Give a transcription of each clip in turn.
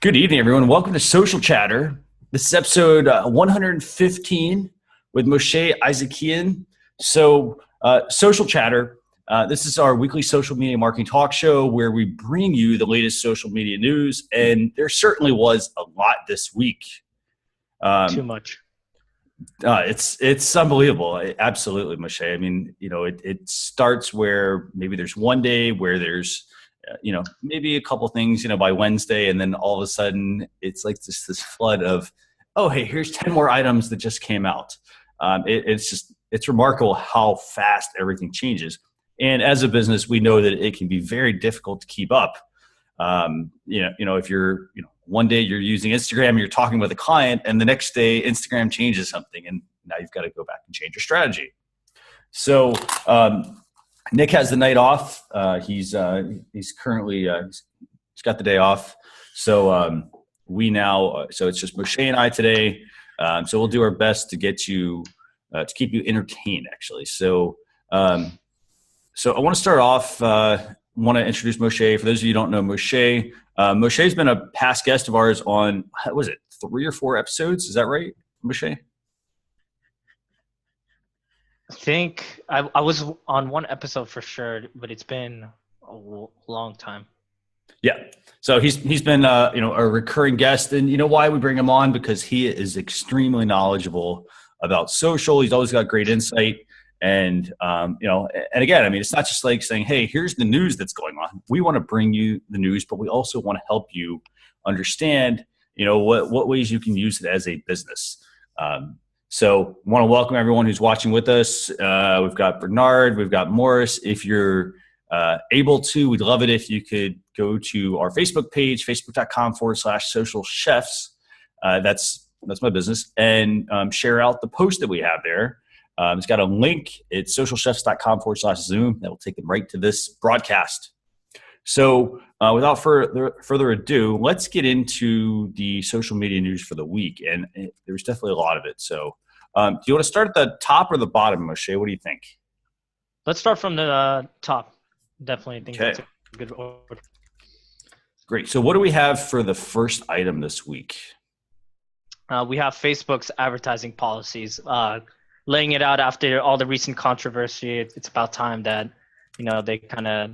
Good evening, everyone. Welcome to Social Chatter. This is episode 115 with Moshe Isaacian. Social Chatter, this is our weekly social media marketing talk show where we bring you the latest social media news, and there certainly was a lot this week. Too much. It's unbelievable. Absolutely, Moshe. I mean, it starts where maybe there's one day where there's maybe a couple things, by Wednesday, and then all of a sudden it's like this flood of, oh, hey, here's 10 more items that just came out. It's remarkable how fast everything changes. And as a business, we know that it can be very difficult to keep up. If you're, one day you're using Instagram, you're talking with a client, and the next day Instagram changes something, and now you've got to go back and change your strategy. So, Nick has the night off. He's currently he's got the day off. So so it's just Moshe and I today. So we'll do our best to get you to keep you entertained, actually. So I want to start off. Want to introduce Moshe. For those of you who don't know Moshe, Moshe's been a past guest of ours on, what was it, 3 or 4 episodes? Is that right, Moshe? I think I was on one episode for sure, but it's been a long time. Yeah. So he's been a recurring guest, and you know why we bring him on? Because he is extremely knowledgeable about social. He's always got great insight, and and again, I mean, it's not just like saying, hey, here's the news that's going on. We want to bring you the news, but we also want to help you understand, what ways you can use it as a business. So I want to welcome everyone who's watching with us. We've got Bernard, we've got Morris. If you're able to, we'd love it if you could go to our Facebook page, facebook.com/social chefs. That's my business. And share out the post that we have there. It's got a link. It's socialchefs.com/Zoom. That will take them right to this broadcast. So without further ado, let's get into the social media news for the week. And there's definitely a lot of it. So do you want to start at the top or the bottom, Moshe? What do you think? Let's start from the top. Definitely think that's a good order. Great. So what do we have for the first item this week? We have Facebook's advertising policies. Laying it out after all the recent controversy, it's about time that, they kind of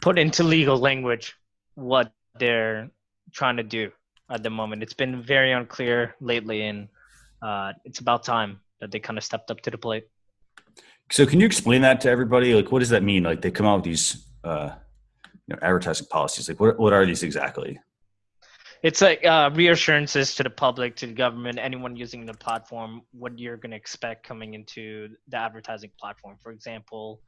put into legal language what they're trying to do at the moment. It's been very unclear lately, and it's about time that they kind of stepped up to the plate. So can you explain that to everybody? Like, what does that mean? Like, they come out with these advertising policies. Like, what are these exactly? It's like reassurances to the public, to the government, anyone using the platform, what you're going to expect coming into the advertising platform. For example,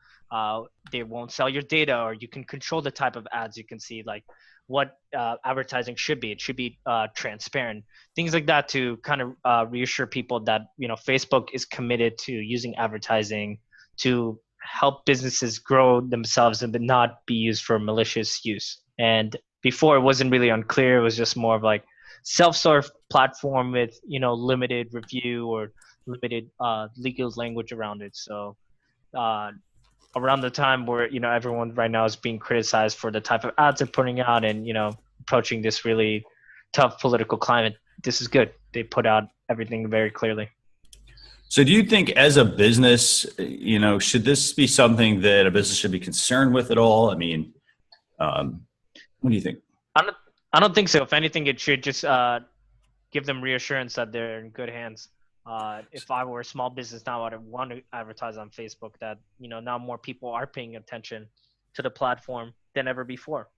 they won't sell your data, or you can control the type of ads you can see, like what advertising should be. It should be transparent, things like that, to kind of reassure people that, Facebook is committed to using advertising to help businesses grow themselves and not be used for malicious use. And before, it wasn't really unclear. It was just more of like self-serve platform with, limited review or limited legal language around it. So around the time where, everyone right now is being criticized for the type of ads they're putting out and, approaching this really tough political climate, this is good. They put out everything very clearly. So do you think as a business, should this be something that a business should be concerned with at all? I mean, what do you think? I don't think so. If anything, it should just give them reassurance that they're in good hands. If I were a small business now, I'd want to advertise on Facebook that, now more people are paying attention to the platform than ever before.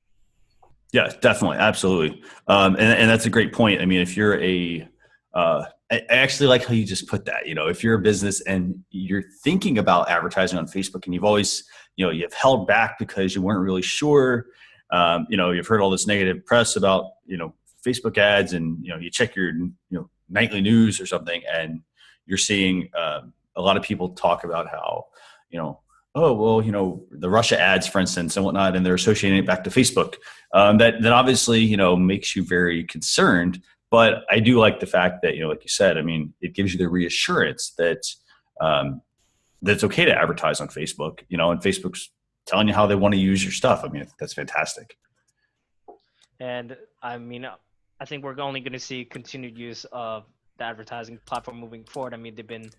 Yeah, definitely. Absolutely. And that's a great point. I mean, if you're I actually like how you just put that, if you're a business and you're thinking about advertising on Facebook and you've always, you've held back because you weren't really sure, you've heard all this negative press about, Facebook ads, and, you check your, nightly news or something, and you're seeing a lot of people talk about how, oh, well, the Russia ads, for instance, and whatnot, and they're associating it back to Facebook. That obviously, makes you very concerned. But I do like the fact that, like you said, I mean, it gives you the reassurance that it's okay to advertise on Facebook, and Facebook's telling you how they want to use your stuff. I mean, that's fantastic. And I mean, I think we're only going to see continued use of the advertising platform moving forward. I mean, they've been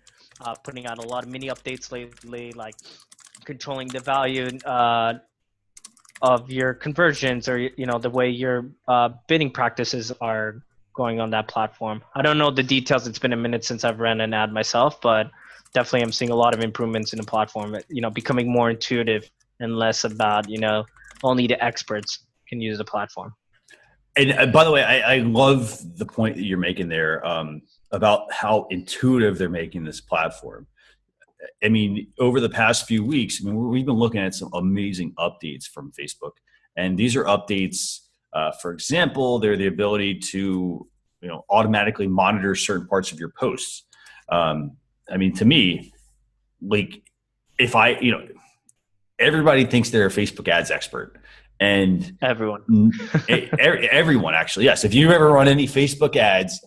putting out a lot of mini updates lately, like controlling the value of your conversions, or the way your bidding practices are going on that platform. I don't know the details. It's been a minute since I've ran an ad myself, but definitely I'm seeing a lot of improvements in the platform. Becoming more intuitive and less about only the experts can use the platform. And by the way, I love the point that you're making there about how intuitive they're making this platform. I mean, over the past few weeks, we've been looking at some amazing updates from Facebook, and these are updates. For example, they're the ability to automatically monitor certain parts of your posts. I mean, to me, like if everybody thinks they're a Facebook ads expert. And everyone actually, yes. If you've ever run any Facebook ads,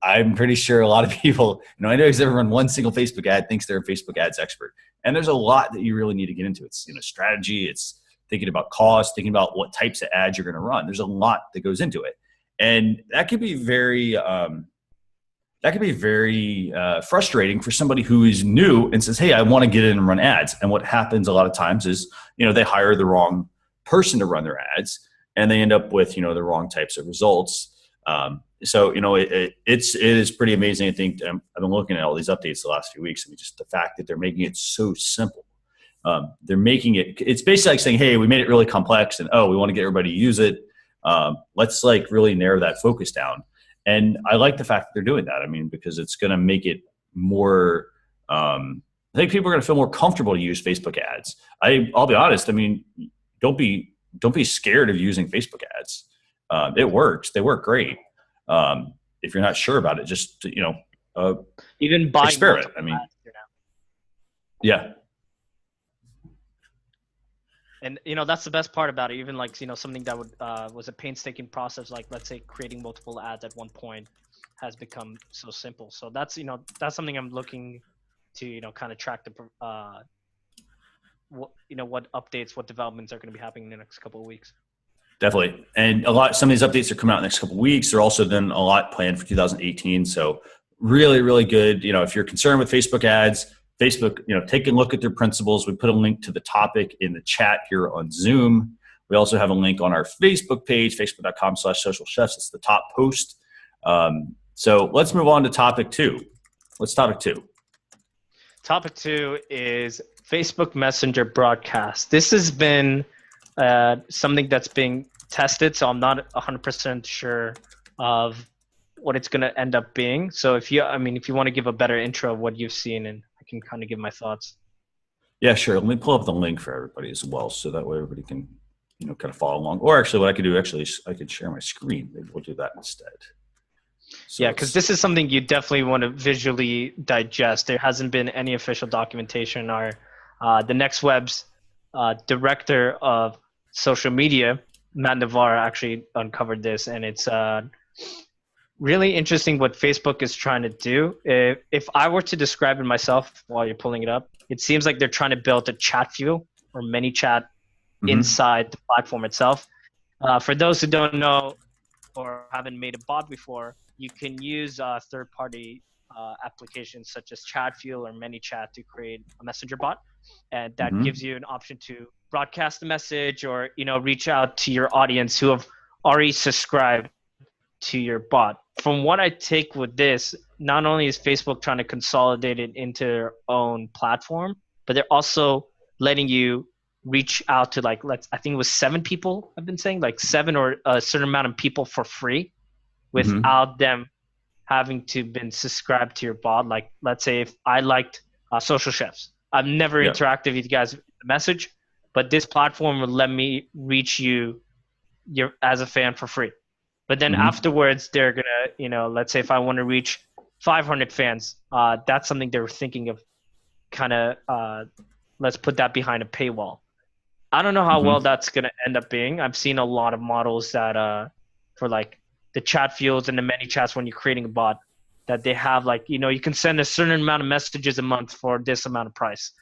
I'm pretty sure a lot of people, I know who's ever run one single Facebook ad thinks they're a Facebook ads expert. And there's a lot that you really need to get into. It's, strategy. It's thinking about cost, thinking about what types of ads you're going to run. There's a lot that goes into it. And that could be very frustrating for somebody who is new and says, hey, I want to get in and run ads. And what happens a lot of times is, they hire the wrong person to run their ads, and they end up with the wrong types of results. So it is pretty amazing. I think I've been looking at all these updates the last few weeks. I mean, just the fact that they're making it so simple. They're making it's basically like saying, hey, we made it really complex, and we want to get everybody to use it. Let's really narrow that focus down. And I like the fact that they're doing that. I mean, because it's going to make it more. I think people are going to feel more comfortable to use Facebook ads. I'll be honest. I mean, don't be scared of using Facebook ads. It works. They work great. If you're not sure about it, just even buying experiment. I mean, yeah. And that's the best part about it. Even something that was a painstaking process, like let's say creating multiple ads at one point, has become so simple. So that's something I'm looking to kind of track what updates, what developments are going to be happening in the next couple of weeks. Definitely. And some of these updates are coming out in the next couple of weeks. There are also then a lot planned for 2018. So really, really good. If you're concerned with Facebook ads, Facebook, take a look at their principles. We put a link to the topic in the chat here on Zoom. We also have a link on our Facebook page, facebook.com/socialchefs. It's the top post. So let's move on to topic 2. What's topic 2? Topic 2 is Facebook Messenger broadcast. This has been something that's being tested, so I'm not 100% sure of what it's going to end up being. So if you want to give a better intro of what you've seen, and I can kind of give my thoughts. Yeah, sure. Let me pull up the link for everybody as well, so that way everybody can, kind of follow along. Or actually, what I could do, I could share my screen. Maybe we'll do that instead. So yeah, because this is something you definitely want to visually digest. There hasn't been any official documentation. The NextWeb's director of social media, Matt Navarre, actually uncovered this, and it's really interesting what Facebook is trying to do. If I were to describe it myself while you're pulling it up, it seems like they're trying to build a chat view or mini chat inside the platform itself. For those who don't know or haven't made a bot before, you can use third-party applications such as Chatfuel or ManyChat to create a messenger bot, and that gives you an option to broadcast a message or reach out to your audience who have already subscribed to your bot. From what I take with this, not only is Facebook trying to consolidate it into their own platform, but they're also letting you reach out to I think it was 7 people. I've been saying 7 or a certain amount of people for free, without them having to been subscribed to your bot. Like, let's say if I liked Social Chefs, I've never interacted with you guys with a message, but this platform will let me reach you as a fan for free. But then afterwards, they're gonna, let's say if I want to reach 500 fans, that's something they were thinking of, kind of, let's put that behind a paywall. I don't know how well that's gonna end up being. I've seen a lot of models that, for the chat fields and the many chats when you're creating a bot, that they have you can send a certain amount of messages a month for this amount of price.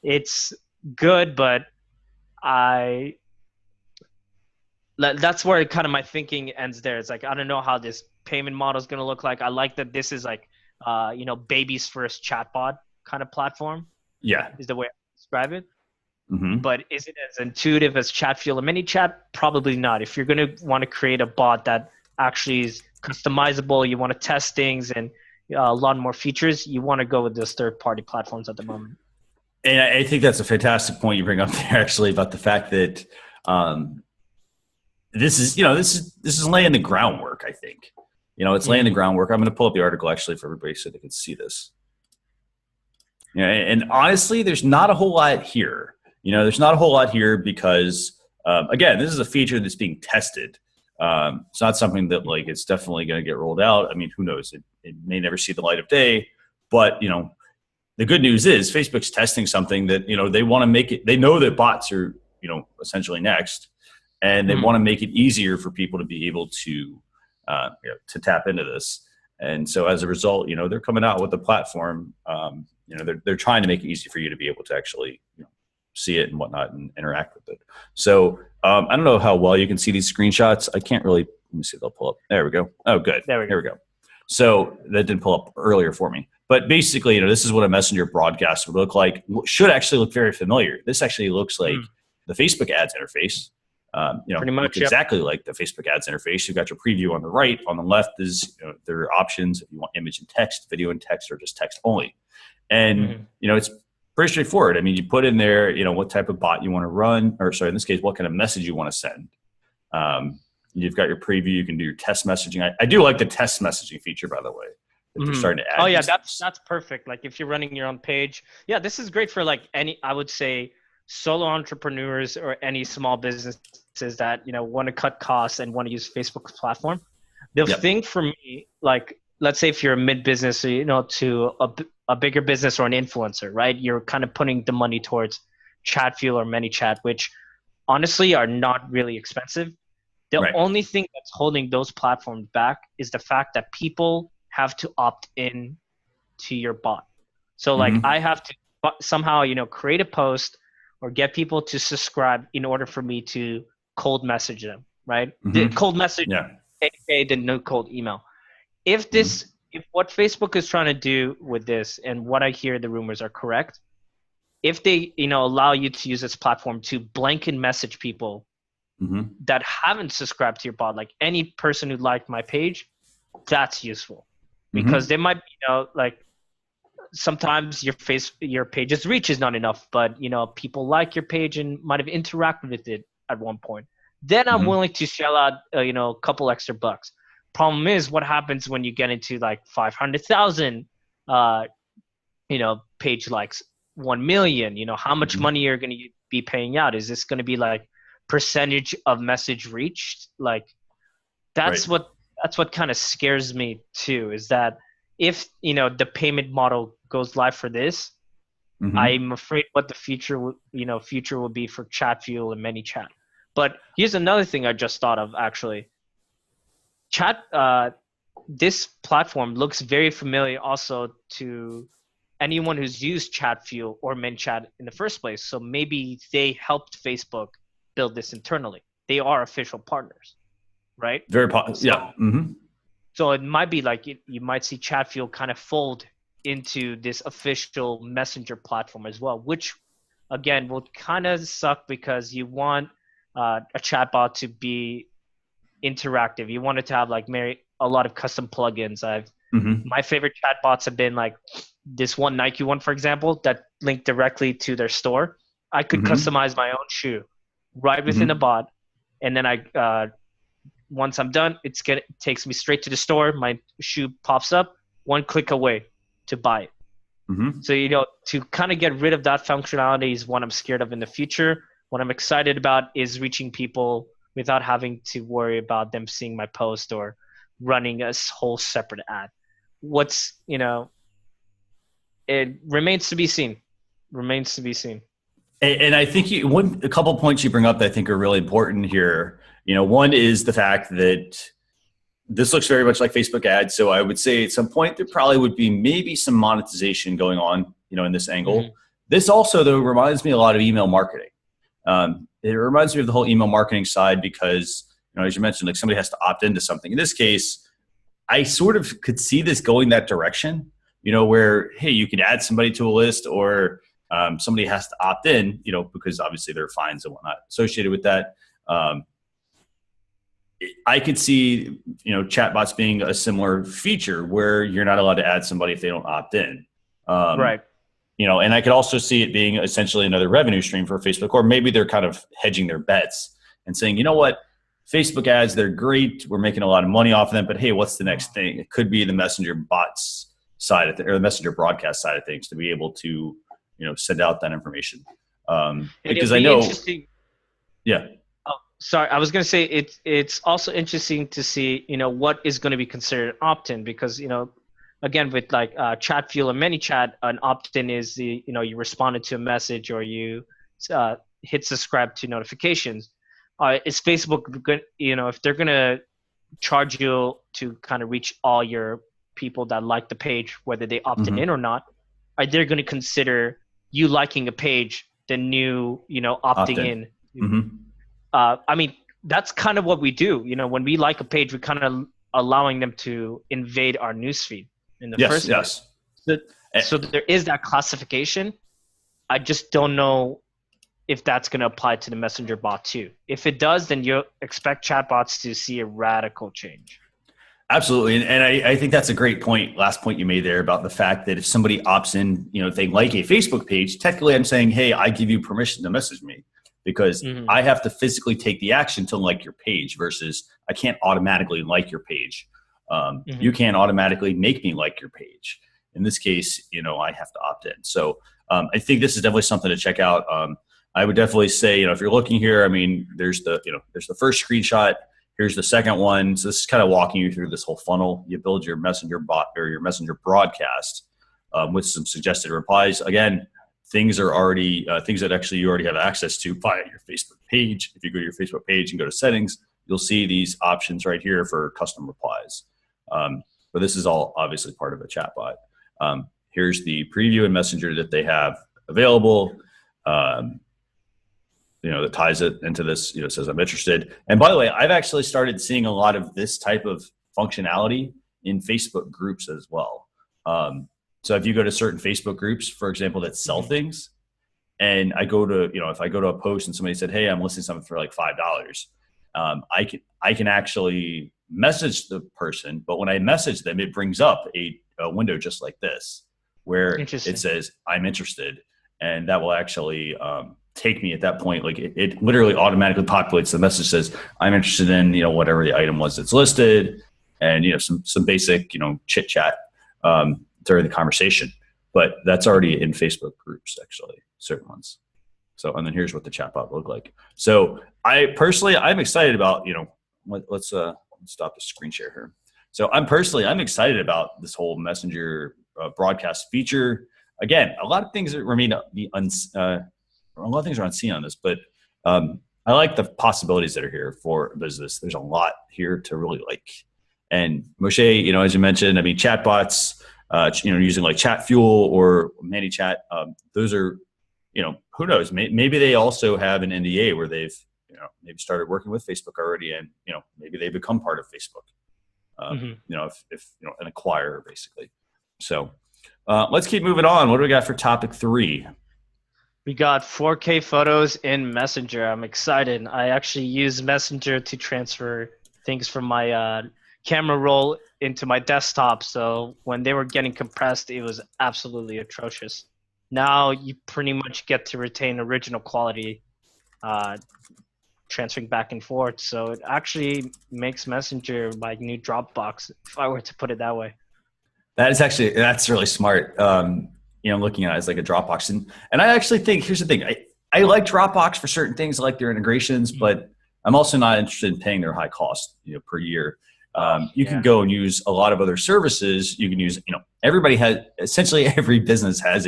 It's good, but that's where kind of my thinking ends there. It's like, I don't know how this payment model is going to look like. I like that this is like, baby's first chatbot kind of platform Yeah. is the way I describe it. Mm-hmm. But is it as intuitive as Chatfuel or ManyChat? Probably not. If you're going to want to create a bot that actually is customizable, you want to test things and a lot more features, you want to go with those third-party platforms at the moment. And I think that's a fantastic point you bring up there, actually, about the fact that this is laying the groundwork. I think, it's laying the groundwork. I'm going to pull up the article actually for everybody so they can see this. And honestly, there's not a whole lot here. There's not a whole lot here because, again, this is a feature that's being tested. It's not something that it's definitely going to get rolled out. I mean, who knows? It may never see the light of day, but the good news is Facebook's testing something that, they want to make it. They know that bots are, essentially next, and they want to make it easier for people to be able to tap into this. And so as a result, they're coming out with a platform. They're trying to make it easy for you to be able to actually see it and whatnot and interact with it. So I don't know how well you can see these screenshots. I can't really. Let me see if they'll pull up. There we go. Oh, good. There we go. So that didn't pull up earlier for me. But basically, this is what a messenger broadcast would look like. Should actually look very familiar. This actually looks like the Facebook ads interface. Pretty much exactly like the Facebook ads interface. You've got your preview on the right. On the left is there are options if you want image and text, video and text, or just text only. And it's pretty straightforward. I mean, you put in there what type of bot you want to run, or sorry, in this case, what kind of message you want to send. You've got your preview. You can do your test messaging. I do like the test messaging feature, by the way. If you're starting to add. Oh yeah, that's perfect. Like if you're running your own page, yeah, this is great for I would say solo entrepreneurs or any small businesses that want to cut costs and want to use Facebook's platform. The thing for me, let's say if you're a mid business, to a bigger business or an influencer, right? You're kind of putting the money towards Chatfuel or ManyChat, which honestly are not really expensive. The only thing that's holding those platforms back is the fact that people have to opt in to your bot. So I have to somehow, create a post or get people to subscribe in order for me to cold message them, right? The cold message, aka the no cold email. If what Facebook is trying to do with this, and what I hear the rumors are correct, if they allow you to use this platform to blanket message people that haven't subscribed to your bot, like any person who liked my page, that's useful because they might sometimes your page's reach is not enough, but people like your page and might have interacted with it at one point. Then I'm willing to shell out a couple extra bucks. Problem is, what happens when you get into 500,000 page likes, 1 million? How much money you're going to be paying out? Is this going to be percentage of message reached? That's what kind of scares me too, is that if the payment model goes live for this, I'm afraid what the future will be for Chatfuel and ManyChat. But here's another thing I just thought of actually. This platform looks very familiar also to anyone who's used Chatfuel or ManyChat in the first place. So maybe they helped Facebook build this internally. They are official partners, right? Very yeah. So it might be you might see Chatfuel kind of fold into this official messenger platform as well, which again will kind of suck because you want a chatbot to be interactive. You want it to have a lot of custom plugins. My favorite chatbots have been this one Nike one, for example, that linked directly to their store. I could customize my own shoe right within the bot, and then once I'm done, it takes me straight to the store. My shoe pops up, one click away to buy it. So to kind of get rid of that functionality is what I'm scared of in the future. What I'm excited about is reaching people without having to worry about them seeing my post or running a whole separate ad. It remains to be seen. And I think a couple of points you bring up that I think are really important here. One is the fact that this looks very much like Facebook ads. So I would say at some point there probably would be maybe some monetization going on, in this angle. This also, though, reminds me a lot of email marketing. it reminds me of the whole email marketing side because, as you mentioned, like somebody has to opt into something. In this case, I sort of could see this going that direction, where, hey, you can add somebody to a list or somebody has to opt in, because obviously there are fines and whatnot associated with that. I could see, chatbots being a similar feature where you're not allowed to add somebody if they don't opt in. Right. And I could also see it being essentially another revenue stream for Facebook, or maybe they're kind of hedging their bets and saying, you know what, Facebook ads, they're great. We're making a lot of money off of them, but hey, what's the next thing? It could be the messenger bots side of or the messenger broadcast side of things to be able to, send out that information. Because I know, yeah. Oh, sorry, I was going to say it's also interesting to see, what is going to be considered opt-in because, again, with like Chat Fuel and ManyChat, an opt-in is you responded to a message or you hit subscribe to notifications. Is Facebook good? If they're gonna charge you to kind of reach all your people that like the page, whether they opt in or not, are they going to consider you liking a page than you opting in? I mean, that's kind of what we do. When we like a page, we kind of allowing them to invade our newsfeed in the first place. So there is that classification. I just don't know if that's going to apply to the messenger bot too. If it does, then you expect chatbots to see a radical change. Absolutely. And I think that's a great point. Last point you made there about the fact that if somebody opts in, if they like a Facebook page, technically I'm saying, hey, I give you permission to message me because I have to physically take the action to like your page versus I can't automatically like your page. You can't automatically make me like your page. In this case, I have to opt in. So I think this is definitely something to check out. I would definitely say, if you're looking here, I mean, there's the first screenshot. Here's the second one. So this is kind of walking you through this whole funnel. You build your messenger bot or your messenger broadcast with some suggested replies. Again, things are already things that actually you already have access to via your Facebook page. If you go to your Facebook page and go to settings, you'll see these options right here for custom replies. But this is all obviously part of a chatbot. Here's the preview and messenger that they have available. That ties it into this, says I'm interested. And by the way, I've actually started seeing a lot of this type of functionality in Facebook groups as well. So if you go to certain Facebook groups, for example, that sell things, and I go to, if I go to a post and somebody said, hey, I'm listing something for like $5, I can actually message the person, but when I message them, it brings up a window just like this, where it says, I'm interested. And that will actually take me at that point. Like it literally automatically populates the message says, I'm interested in, whatever the item was that's listed and, some basic, chit chat during the conversation, but that's already in Facebook groups, actually, certain ones. So, and then here's what the chatbot look like. So I'm excited about, let's stop the screen share here. So I'm excited about this whole messenger broadcast feature. Again, a lot of things remain to be a lot of things are unseen on this, but I like the possibilities that are here for business. There's a lot here to really like. And Moshe, as you mentioned, I mean, chatbots, using like Chat Fuel or ManyChat, those are, who knows? Maybe they also have an NDA where they've, maybe started working with Facebook already, and maybe they become part of Facebook. If an acquirer basically. So let's keep moving on. What do we got for topic 3? We got 4K photos in Messenger. I'm excited. I actually use Messenger to transfer things from my camera roll into my desktop. So when they were getting compressed, it was absolutely atrocious. Now you pretty much get to retain original quality transferring back and forth. So it actually makes Messenger my new Dropbox, if I were to put it that way. That's really smart. Looking at it as like a Dropbox. And I actually think, here's the thing, I like Dropbox for certain things, I like their integrations, but I'm also not interested in paying their high cost, per year. You can go and use a lot of other services. You can use, essentially every business has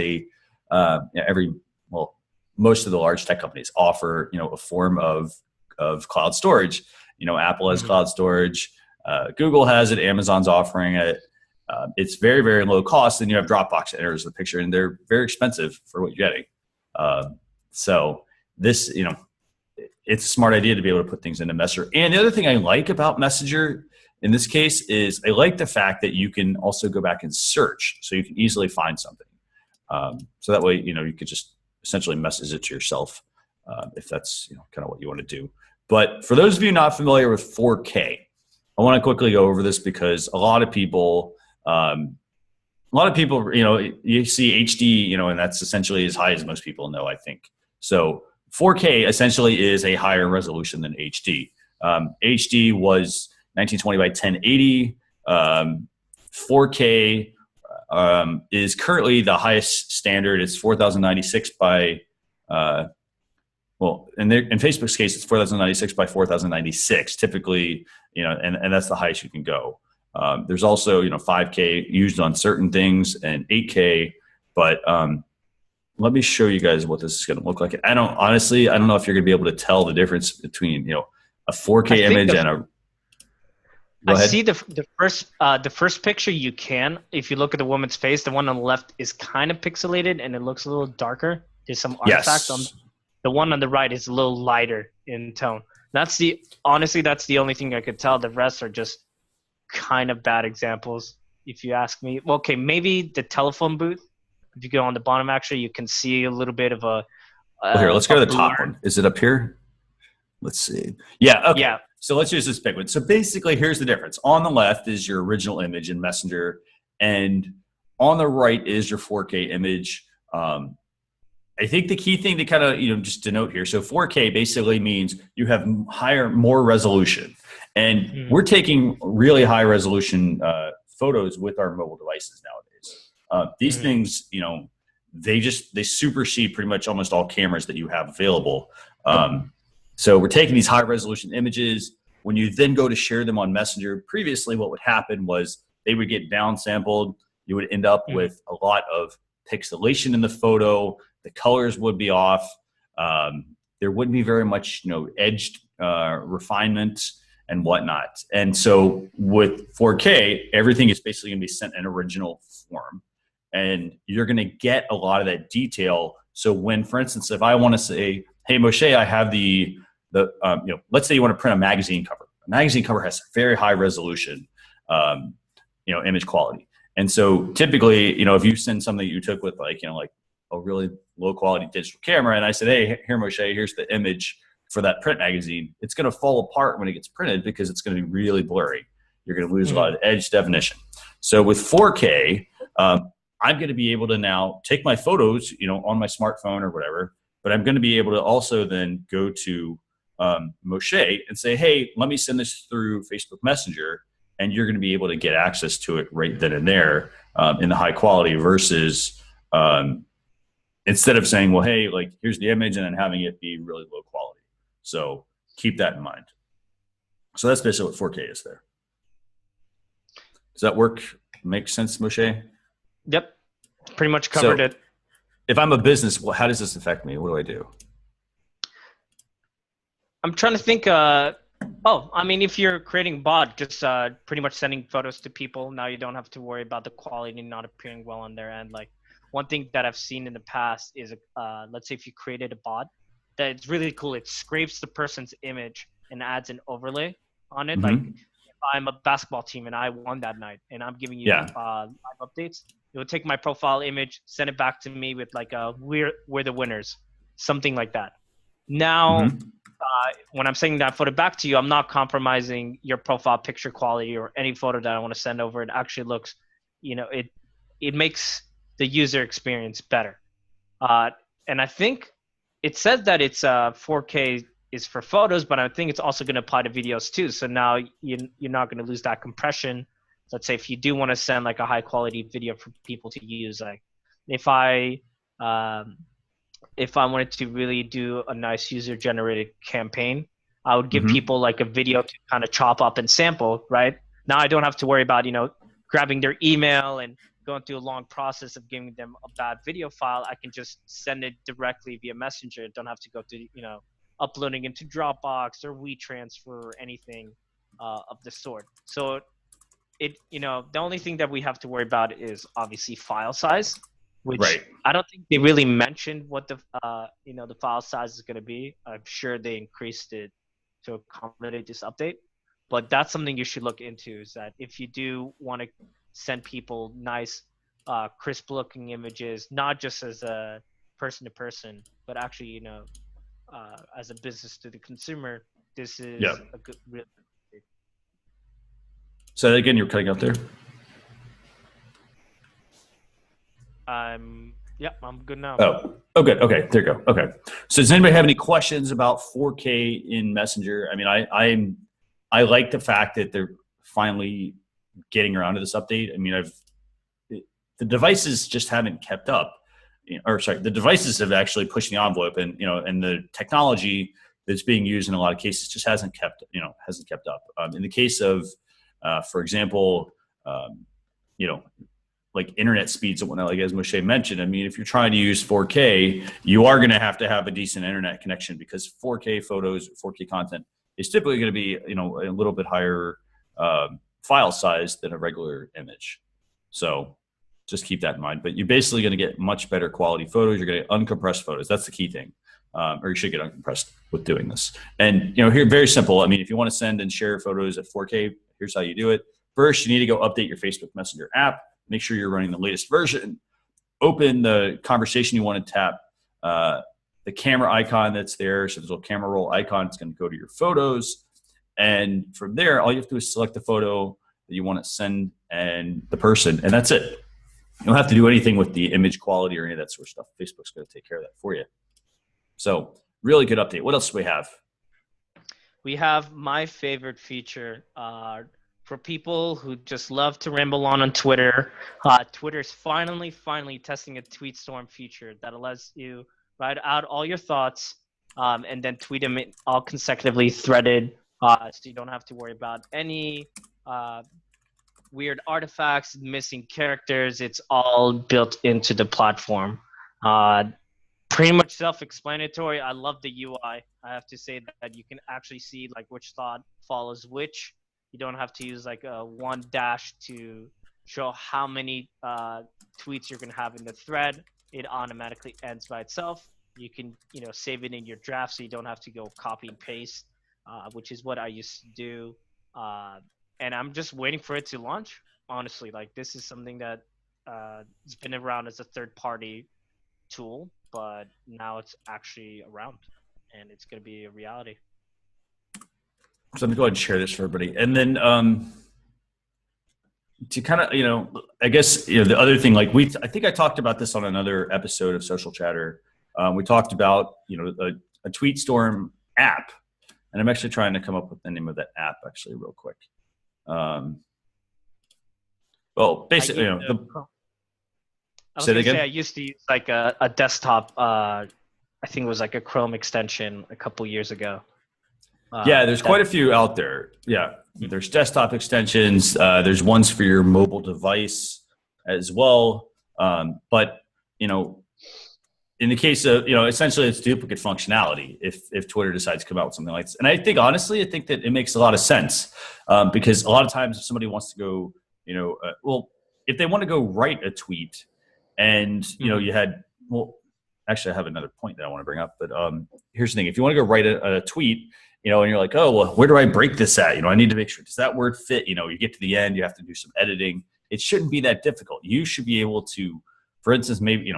most of the large tech companies offer, a form of cloud storage. Apple has cloud storage, Google has it, Amazon's offering it. It's very, very low cost. And you have Dropbox that enters the picture, and they're very expensive for what you're getting. So this, it's a smart idea to be able to put things into Messenger. And the other thing I like about Messenger in this case is I like the fact that you can also go back and search, so you can easily find something. So that way, you could just essentially message it to yourself if that's kind of what you want to do. But for those of you not familiar with 4K, I want to quickly go over this because a lot of people, you see HD, and that's essentially as high as most people know, I think. So 4K essentially is a higher resolution than HD. HD was 1920 by 1080. 4K is currently the highest standard. It's 4096 by, in Facebook's case, it's 4096 by 4096. Typically, and that's the highest you can go. There's also, 5K used on certain things and 8K, but let me show you guys what this is going to look like. I don't know if you're going to be able to tell the difference between, a 4K image and a. I see the first picture you can. If you look at the woman's face, the one on the left is kind of pixelated and it looks a little darker. There's some artifacts on the one on the right is a little lighter in tone. That's the only thing I could tell. The rest are just kind of bad examples, if you ask me. Well, okay, maybe the telephone booth. If you go on the bottom, actually, you can see a little bit of a. Here, let's go to the top one. Is it up here? Let's see. Yeah. Okay. Yeah. So let's use this big one. So basically, here's the difference. On the left is your original image in Messenger, and on the right is your 4K image. I think the key thing to kind of just denote here. So 4K basically means you have more resolution, and we're taking really high resolution photos with our mobile devices nowadays. These things, they supersede pretty much almost all cameras that you have available. So we're taking these high resolution images. When you then go to share them on Messenger, previously what would happen was they would get downsampled. You would end up with a lot of pixelation in the photo. The colors would be off. There wouldn't be very much, edged refinement and whatnot. And so with 4K, everything is basically going to be sent in original form. And you're going to get a lot of that detail. So when, for instance, if I want to say, hey, Moshe, I have let's say you want to print a magazine cover. A magazine cover has very high resolution, image quality. And so typically, if you send something you took with like a really low quality digital camera, and I said, hey, here, Moshe, here's the image for that print magazine, it's going to fall apart when it gets printed because it's going to be really blurry. You're going to lose a lot of edge definition. So with 4K, I'm going to be able to now take my photos, on my smartphone or whatever, but I'm going to be able to also then go to Moshe and say, hey, let me send this through Facebook Messenger, and you're going to be able to get access to it right then and there in the high quality versus instead of saying, well, hey, like here's the image and then having it be really low quality. So keep that in mind. So that's basically what 4K is there. Does that work? Make sense, Moshe? Yep. Pretty much covered it. If I'm a business, well, how does this affect me? What do I do? I'm trying to think. If you're creating a bot, just pretty much sending photos to people. Now you don't have to worry about the quality not appearing well on their end. Like one thing that I've seen in the past is, let's say if you created a bot, that it's really cool. It scrapes the person's image and adds an overlay on it. Like if I'm a basketball team and I won that night and I'm giving you live updates, it would take my profile image, send it back to me with like we're the winners, something like that. Now, when I'm sending that photo back to you, I'm not compromising your profile picture quality or any photo that I want to send over. It actually looks, it makes the user experience better. And I think it says that it's 4K is for photos, but I think it's also going to apply to videos too. So now you're not going to lose that compression. Let's say if you do want to send like a high quality video for people to use, like if I wanted to really do a nice user generated campaign, I would give people like a video to kind of chop up and sample, right? Now I don't have to worry about, grabbing their email and going through a long process of giving them a bad video file. I can just send it directly via Messenger. Don't have to go through, uploading into Dropbox or WeTransfer or anything of the sort. So the only thing that we have to worry about is obviously file size. which Right. I don't think they really mentioned what the the file size is going to be. I'm sure they increased it to accommodate this update, but that's something you should look into. Is that if you do want to send people nice, crisp looking images, not just as a person to person, but actually as a business to the consumer, this Yeah. is a good. Really, So again, you're cutting out there. I'm good now. Oh, good. Okay, there you go. Okay. So does anybody have any questions about 4K in Messenger? I mean, I like the fact that they're finally getting around to this update. I mean, the devices just haven't kept up. Or sorry, the devices have actually pushed the envelope, and and the technology that's being used in a lot of cases just hasn't kept up. In the case of, for example, you know, like internet speeds and whatnot, like as Moshe mentioned, I mean, if you're trying to use 4K, you are going to have a decent internet connection, because 4K photos, 4K content is typically going to be, a little bit higher file size than a regular image. So just keep that in mind. But you're basically going to get much better quality photos. You're going to get uncompressed photos. That's the key thing. Or you should get uncompressed with doing this. And, here, very simple. I mean, if you want to send and share photos at 4K, here's how you do it. First, you need to go update your Facebook Messenger app. Make sure you're running the latest version. Open the conversation you want to tap. The camera icon that's there. So there's a little camera roll icon. It's going to go to your photos. And from there, all you have to do is select the photo that you want to send and the person, and that's it. You don't have to do anything with the image quality or any of that sort of stuff. Facebook's going to take care of that for you. So really good update. What else do we have? We have my favorite feature for people who just love to ramble on Twitter. Twitter's finally testing a tweet storm feature that allows you write out all your thoughts and then tweet them all consecutively threaded, so you don't have to worry about any weird artifacts, missing characters. It's all built into the platform. Pretty much self-explanatory. I love the UI. I have to say that you can actually see like which thought follows which. You don't have to use like a one dash to show how many tweets you're going to have in the thread. It automatically ends by itself. You can save it in your draft, so you don't have to go copy and paste, which is what I used to do. And I'm just waiting for it to launch. Honestly, like this is something that has been around as a third-party tool, but now it's actually around, and it's going to be a reality. So I'm going to go ahead and share this for everybody. And then to kind of, I guess, the other thing, like I think I talked about this on another episode of Social Chatter. We talked about, a tweet storm app, and I'm actually trying to come up with the name of that app actually real quick. Well, basically, I was going to say I used to use like a desktop, I think it was like a Chrome extension a couple years ago. Yeah, there's quite a few out there. Yeah, there's desktop extensions. There's ones for your mobile device as well. But, in the case of, essentially it's duplicate functionality if Twitter decides to come out with something like this. And I think, honestly, I think that it makes a lot of sense because a lot of times if somebody wants to go, if they want to go write a tweet and, actually I have another point that I want to bring up, but here's the thing. If you want to go write a tweet, and you're like, oh, well, where do I break this at? I need to make sure, does that word fit? You get to the end, you have to do some editing. It shouldn't be that difficult. You should be able to, for instance, maybe,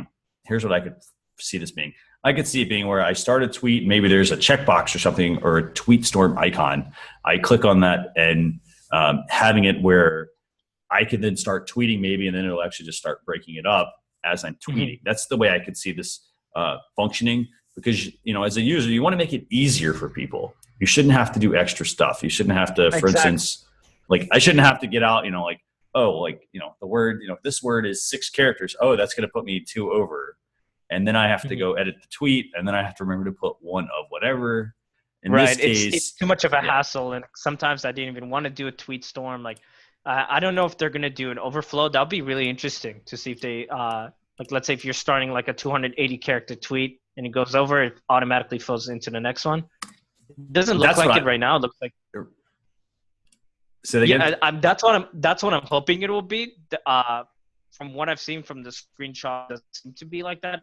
here's what I could see this being. I could see it being where I start a tweet, maybe there's a checkbox or something or a tweet storm icon. I click on that and having it where I can then start tweeting maybe, and then it'll actually just start breaking it up as I'm tweeting. Mm-hmm. That's the way I could see this functioning because, as a user, you want to make it easier for people. You shouldn't have to do extra stuff. You shouldn't have to, for instance, like I shouldn't have to get out, the word, this word is 6 characters. Oh, that's going to put me 2 over. And then I have to go edit the tweet, and then I have to remember to put 1 of whatever. In this case, it's too much of a hassle, and sometimes I didn't even want to do a tweet storm. Like, I don't know if they're going to do an overflow. That'll be really interesting to see if they, let's say if you're starting like a 280 character tweet and it goes over, it automatically flows into the next one. It doesn't look like it right now. It looks like. Say that again? Yeah, that's what I'm hoping it will be. from what I've seen from the screenshot, it doesn't seem to be like that.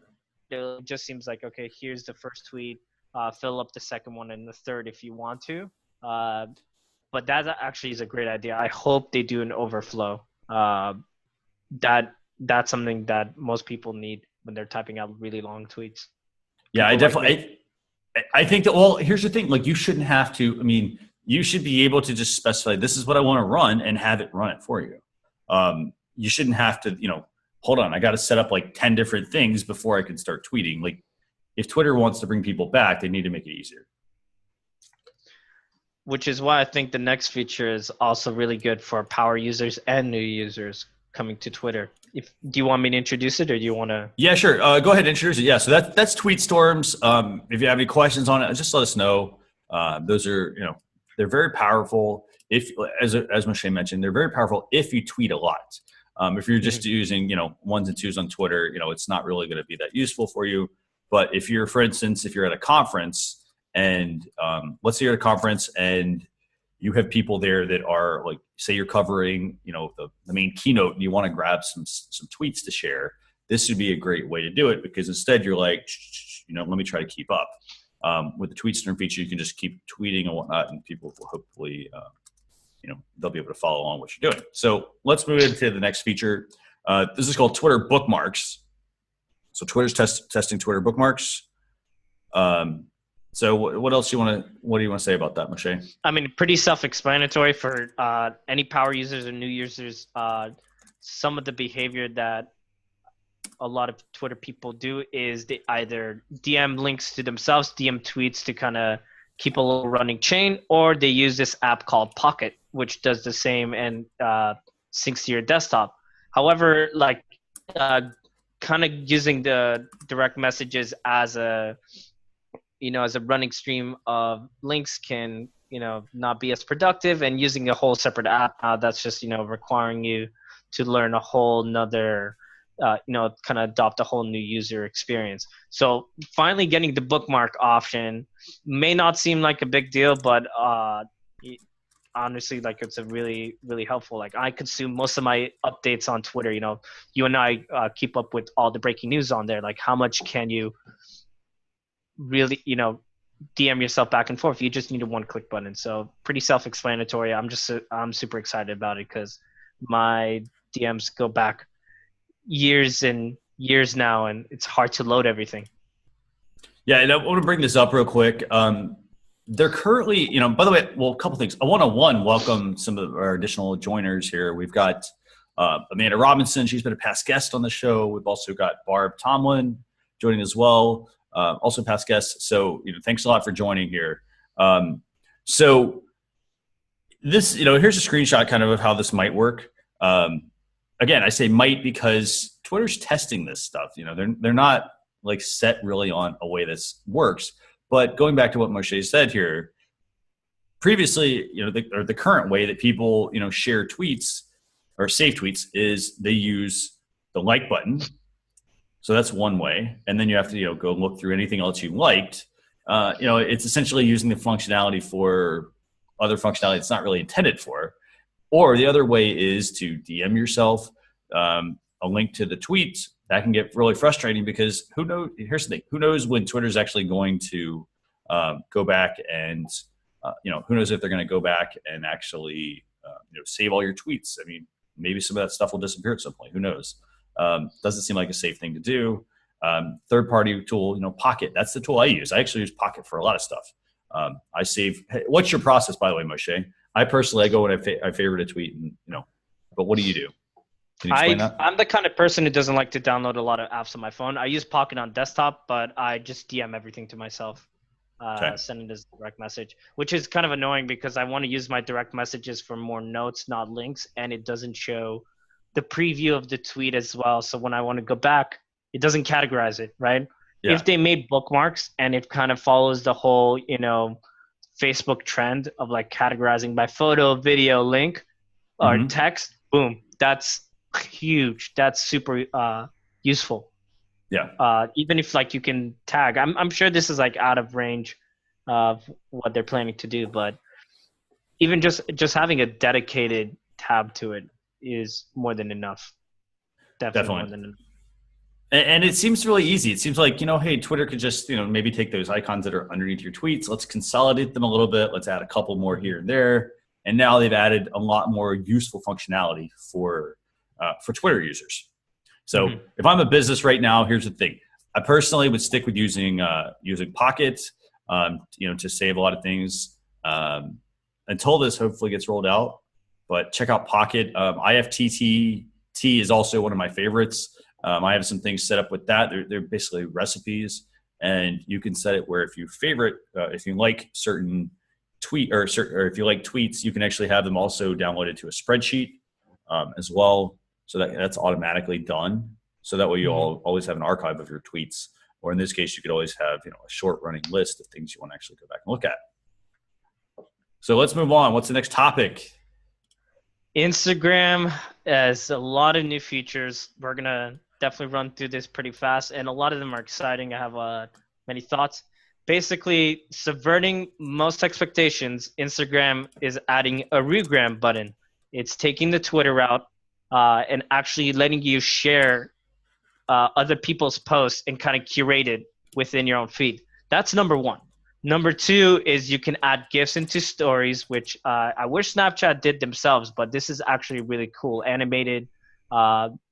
It just seems like, okay, here's the first tweet, fill up the second one and the third if you want to. But that actually is a great idea. I hope they do an overflow. That's something that most people need when they're typing out really long tweets. Yeah, I People like definitely. I think that. Well, here's the thing. Like, you shouldn't have to. I mean, you should be able to just specify this is what I want to run and have it run it for you. You shouldn't have to. Hold on. I got to set up like 10 different things before I can start tweeting. Like, if Twitter wants to bring people back, they need to make it easier. Which is why I think the next feature is also really good for power users and new users coming to Twitter. Do you want me to introduce it, or do you want to? Yeah, sure. Go ahead and introduce it. Yeah, so that's Tweet Storms. If you have any questions on it, just let us know. Those are, they're very powerful. If, as Moshe mentioned, they're very powerful if you tweet a lot. If you're just using, ones and twos on Twitter, it's not really going to be that useful for you. But if you're, for instance, if you're at a conference and let's say you're at a conference and you have people there that are like, say you're covering, the main keynote and you want to grab some tweets to share, this would be a great way to do it, because instead you're like, let me try to keep up. With the Tweet Storm feature, you can just keep tweeting and whatnot, and people will hopefully, they'll be able to follow along what you're doing. So let's move into the next feature. This is called Twitter bookmarks. So Twitter's testing Twitter bookmarks. So what else do you want to say about that, Moshe? I mean, pretty self-explanatory for any power users or new users. Some of the behavior that a lot of Twitter people do is they either DM links to themselves, DM tweets to kind of keep a little running chain, or they use this app called Pocket, which does the same and syncs to your desktop. However, kind of using the direct messages as a running stream of links can, not be as productive, and using a whole separate app, that's just, requiring you to learn a whole nother, kind of adopt a whole new user experience. So finally getting the bookmark option may not seem like a big deal, but honestly, it's a really, really helpful. I consume most of my updates on Twitter. You and I keep up with all the breaking news on there. How much can you really, DM yourself back and forth? You just need a one-click button. So pretty self-explanatory. I'm super excited about it because my DMs go back years and years now, and it's hard to load everything. Yeah, and I want to bring this up real quick. They're currently, by the way, a couple things. I want to welcome some of our additional joiners here. We've got Amanda Robinson. She's been a past guest on the show. We've also got Barb Tomlin joining as well. Also past guests. So, thanks a lot for joining here. So this, here's a screenshot kind of how this might work. Again, I say might because Twitter's testing this stuff. They're not set really on a way this works. But going back to what Moshe said here, previously, the current way that people, share tweets or save tweets is they use the like button. So that's one way. And then you have to, go look through anything else you liked. It's essentially using the functionality for other functionality it's not really intended for. Or the other way is to DM yourself a link to the tweet. That can get really frustrating because who knows? Here's the thing: who knows when Twitter's actually going to go back and who knows if they're going to go back and actually save all your tweets? I mean, maybe some of that stuff will disappear at some point. Who knows? Doesn't seem like a safe thing to do. Third-party tool, Pocket. That's the tool I use. I actually use Pocket for a lot of stuff. I save. Hey, what's your process, by the way, Moshe? I personally go and I favorite a tweet, and But what do you do? Can you explain that? I'm the kind of person who doesn't like to download a lot of apps on my phone. I use Pocket on desktop, but I just DM everything to myself, send it as a direct message, which is kind of annoying because I want to use my direct messages for more notes, not links, and it doesn't show the preview of the tweet as well. So when I want to go back, it doesn't categorize it, right? Yeah. If they made bookmarks and it kind of follows the whole, Facebook trend of categorizing by photo, video, link, or text, boom, that's huge. That's super useful. Yeah. Even if you can tag, I'm sure this is out of range of what they're planning to do, but even just having a dedicated tab to it is more than enough. Definitely more Definitely. than And it seems really easy. It seems like, hey, Twitter could just, maybe take those icons that are underneath your tweets. Let's consolidate them a little bit. Let's add a couple more here and there. And now they've added a lot more useful functionality for Twitter users. So if I'm a business right now, here's the thing. I personally would stick with using Pocket, to save a lot of things until this hopefully gets rolled out. But check out Pocket. IFTTT is also one of my favorites. I have some things set up with that. They're basically recipes, and you can set it where if you like certain tweet or if you like tweets, you can actually have them also downloaded to a spreadsheet as well. So that's automatically done. So that way you always have an archive of your tweets, or in this case, you could always have a short running list of things you want to actually go back and look at. So let's move on. What's the next topic? Instagram has a lot of new features. We're gonna definitely run through this pretty fast, and a lot of them are exciting. I have many thoughts. Basically, subverting most expectations, Instagram is adding a Regram button. It's taking the Twitter route and actually letting you share other people's posts and kind of curate it within your own feed. That's number one. Number two is you can add GIFs into stories, which I wish Snapchat did themselves, but this is actually really cool. Animated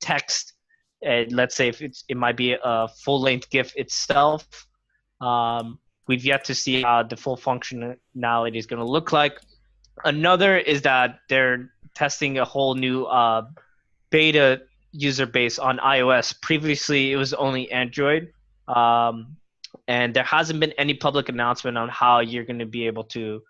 text. Let's say if it might be a full-length GIF itself. We've yet to see how the full functionality is going to look like. Another is that they're testing a whole new beta user base on iOS. Previously, it was only Android. And there hasn't been any public announcement on how you're going to be able to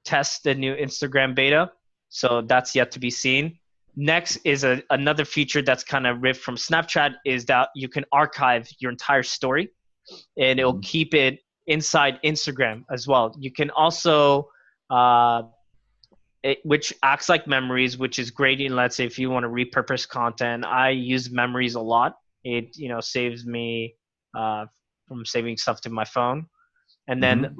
test the new Instagram beta. So that's yet to be seen. Next is another feature that's kind of ripped from Snapchat is that you can archive your entire story, and it'll keep it inside Instagram as well. You can also, which acts like memories, which is great. And let's say if you want to repurpose content, I use memories a lot. It saves me from saving stuff to my phone. And then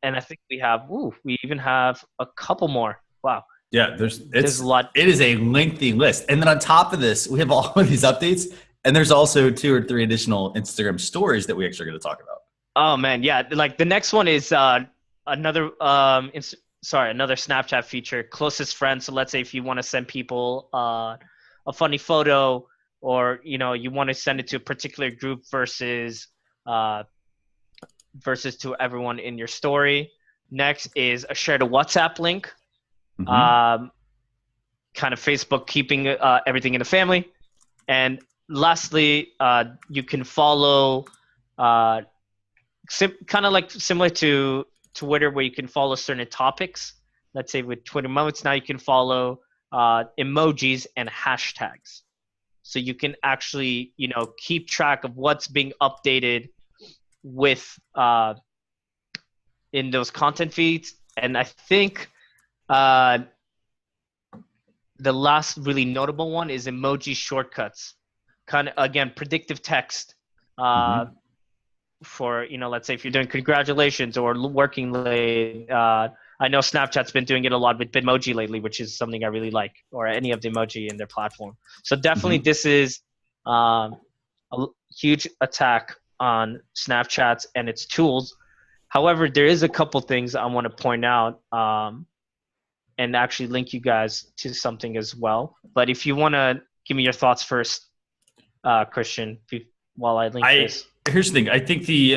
and I think we even have a couple more. Wow. Yeah, there's a lot. It is a lengthy list. And then on top of this, we have all of these updates, and there's also 2 or 3 additional Instagram stories that we actually are going to talk about. Oh man, yeah. Like the next one is another Snapchat feature, closest friends. So let's say if you want to send people a funny photo, or you want to send it to a particular group versus to everyone in your story. Next is a share to WhatsApp link. Kind of Facebook keeping everything in the family. And lastly, you can follow kind of like similar to Twitter, where you can follow certain topics. Let's say with Twitter Moments, now you can follow emojis and hashtags. So you can actually, keep track of what's being updated with in those content feeds. And I think the last really notable one is Emoji Shortcuts. Kind of, again, predictive text for, let's say if you're doing congratulations or working late. I know Snapchat's been doing it a lot with Bitmoji lately, which is something I really like, or any of the emoji in their platform. So definitely this is a huge attack on Snapchat and its tools. However, there is a couple things I want to point out and actually link you guys to something as well. But if you want to give me your thoughts first, Christian, while I link this. Here's the thing. I think the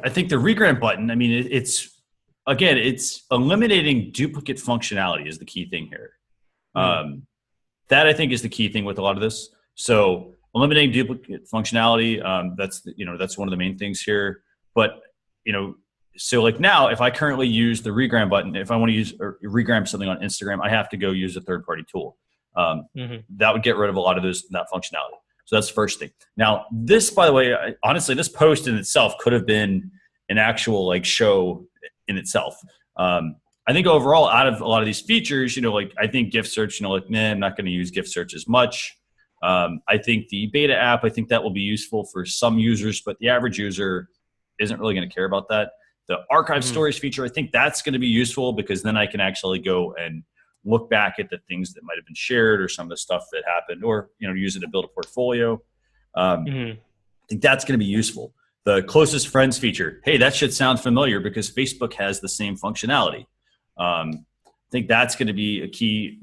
Regram button, I mean, it's eliminating duplicate functionality is the key thing here. That I think is the key thing with a lot of this. So eliminating duplicate functionality, that's one of the main things here. But, so like now, if I currently use the Regram button, if I want to use or Regram something on Instagram, I have to go use a third-party tool. That would get rid of a lot of that functionality. So that's the first thing. Now, this, by the way, honestly, this post in itself could have been an actual show in itself. I think overall, out of a lot of these features, I think gift search, I'm not going to use gift search as much. I think the beta app, I think that will be useful for some users, but the average user isn't really going to care about that. The archive stories feature, I think that's going to be useful because then I can actually go and look back at the things that might have been shared or some of the stuff that happened, or use it to build a portfolio. I think that's going to be useful. The closest friends feature, hey, that should sound familiar because Facebook has the same functionality. I think that's going to be a key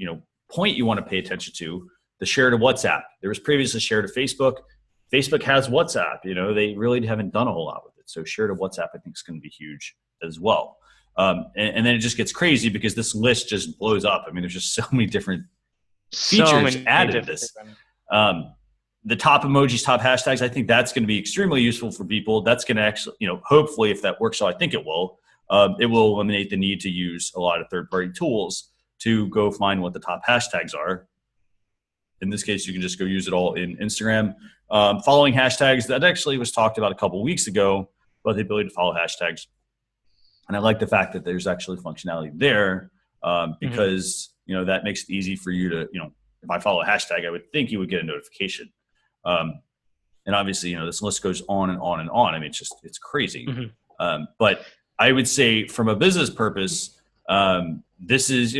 point you want to pay attention to. The share to WhatsApp. There was previously share to Facebook. Facebook has WhatsApp. They really haven't done a whole lot with it. So share to WhatsApp, I think, is going to be huge as well. And then it just gets crazy because this list just blows up. I mean, there's just so many different features added to this. The top emojis, top hashtags, I think that's going to be extremely useful for people. That's going to actually, hopefully, if that works, so I think it will eliminate the need to use a lot of third-party tools to go find what the top hashtags are. In this case, you can just go use it all in Instagram. Following hashtags, that actually was talked about a couple of weeks ago, about the ability to follow hashtags. And I like the fact that there's actually functionality there because, that makes it easy for you to, if I follow a hashtag, I would think you would get a notification. And obviously, this list goes on and on and on. I mean, it's crazy. But I would say from a business purpose, this is,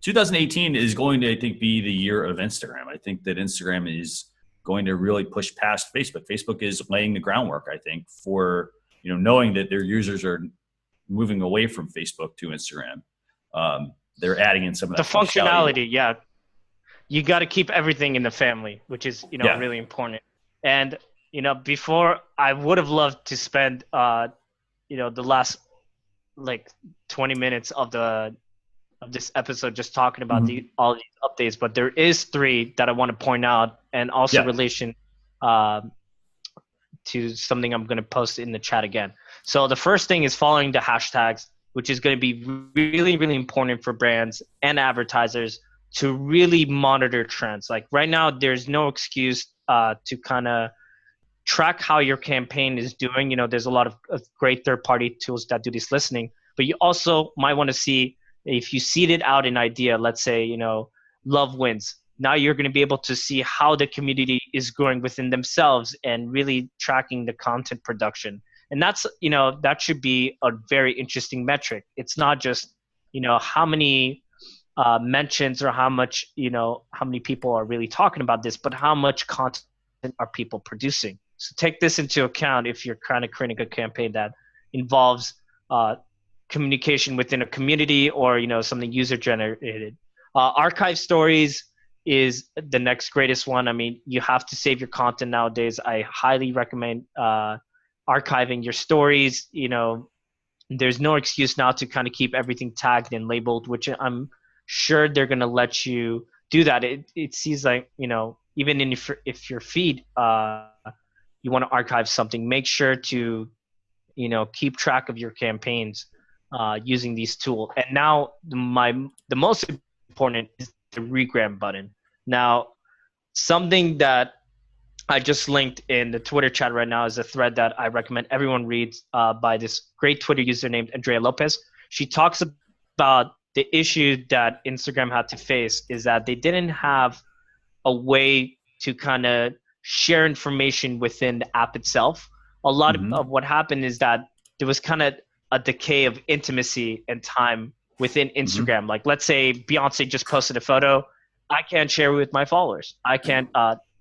2018 is going to, I think, be the year of Instagram. I think that Instagram is going to really push past Facebook. Facebook is laying the groundwork, I think, for, knowing that their users are moving away from Facebook to Instagram. They're adding in some of that the functionality. Yeah. You got to keep everything in the family, which is, really important. And, before I would have loved to spend, the last like 20 minutes of this episode just talking about all these updates, but there is 3 that I want to point out, and also relation to something I'm going to post in the chat again. So the first thing is following the hashtags, which is going to be really, really important for brands and advertisers to really monitor trends. Like right now, there's no excuse to kind of track how your campaign is doing. There's a lot of great third-party tools that do this listening, but you also might want to see if you seeded out an idea, let's say, love wins. Now you're going to be able to see how the community is growing within themselves and really tracking the content production. And that's, that should be a very interesting metric. It's not just, how many mentions or how much, how many people are really talking about this, but how much content are people producing. So take this into account if you're kind of creating a campaign that involves communication within a community or, something user generated. Archive stories is the next greatest one. I mean, you have to save your content nowadays. I highly recommend archiving your stories. There's no excuse now to kind of keep everything tagged and labeled, which I'm sure they're going to let you do that. It seems like, even if your feed, you want to archive something, make sure to, keep track of your campaigns using these tools. And now the most important is the Regram button. Now, something that I just linked in the Twitter chat right now is a thread that I recommend everyone reads by this great Twitter user named Andrea Lopez. She talks about the issue that Instagram had to face is that they didn't have a way to kind of share information within the app itself. A lot of what happened is that there was kind of a decay of intimacy and time within Instagram. Like, let's say Beyonce just posted a photo. I can't share it with my followers. I can't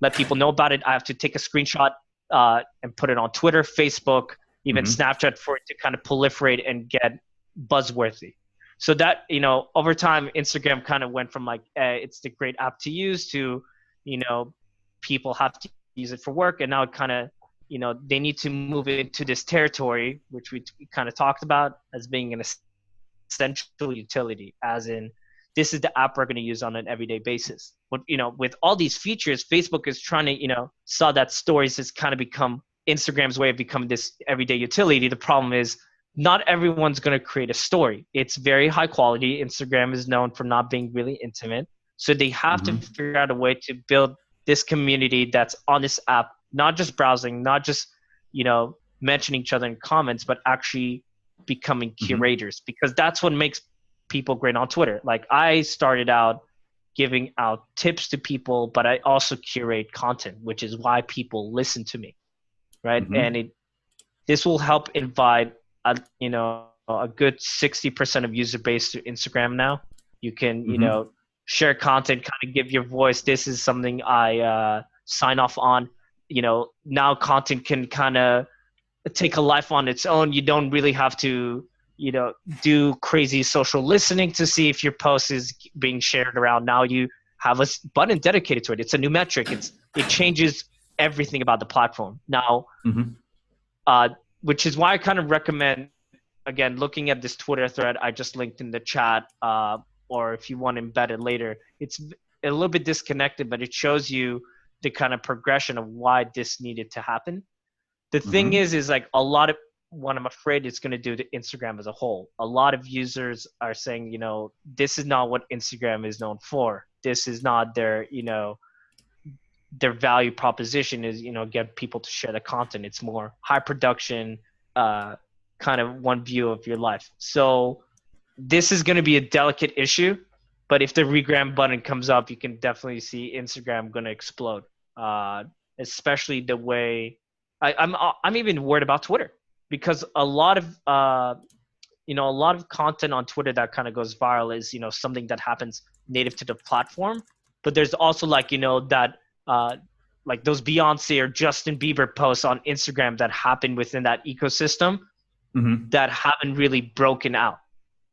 let people know about it. I have to take a screenshot and put it on Twitter, Facebook, even Snapchat for it to kind of proliferate and get buzzworthy. So that, over time, Instagram kind of went from like, it's the great app to use to, people have to use it for work. And now it kind of, they need to move into this territory, which we kind of talked about as being an essential utility, as in this is the app we're going to use on an everyday basis. But, with all these features, Facebook is trying to, saw that stories has kind of become Instagram's way of becoming this everyday utility. The problem is not everyone's going to create a story. It's very high quality. Instagram is known for not being really intimate. So they have to figure out a way to build this community that's on this app, not just browsing, not just, mentioning each other in comments, but actually becoming curators, because that's what makes people great on Twitter. Like, I started out giving out tips to people, but I also curate content, which is why people listen to me, right? And this will help invite a good 60% of user base to Instagram now. You can, share content, kind of give your voice. This is something I sign off on. Now content can kind of take a life on its own. You don't really have to, do crazy social listening to see if your post is being shared around. Now you have a button dedicated to it. It's a new metric. It changes everything about the platform now, which is why I kind of recommend, again, looking at this Twitter thread I just linked in the chat, or if you want to embed it later. It's a little bit disconnected, but it shows you the kind of progression of why this needed to happen. The thing is like a lot of what I'm afraid it's going to do to Instagram as a whole. A lot of users are saying, this is not what Instagram is known for. This is not their, their value proposition is, get people to share the content. It's more high production, kind of one view of your life. So this is going to be a delicate issue, but if the Regram button comes up, you can definitely see Instagram going to explode, especially the way I'm even worried about Twitter, because a lot of content on Twitter that kind of goes viral is, something that happens native to the platform. But there's also like, that like those Beyonce or Justin Bieber posts on Instagram that happen within that ecosystem that haven't really broken out.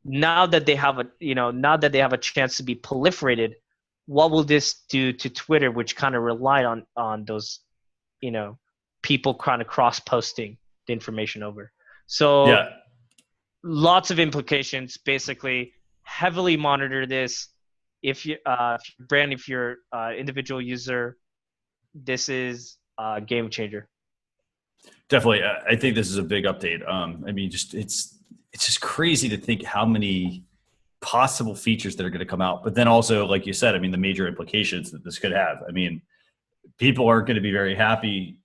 Now that they have a chance to be proliferated, what will this do to Twitter, which kind of relied on those, people kind of cross-posting the information over? So lots of implications. Basically, heavily monitor this. If you're individual user, this is a game changer. Definitely. I think this is a big update. I mean, it's just crazy to think how many possible features that are going to come out. But then also, like you said, I mean, the major implications that this could have. I mean, people aren't going to be very happy,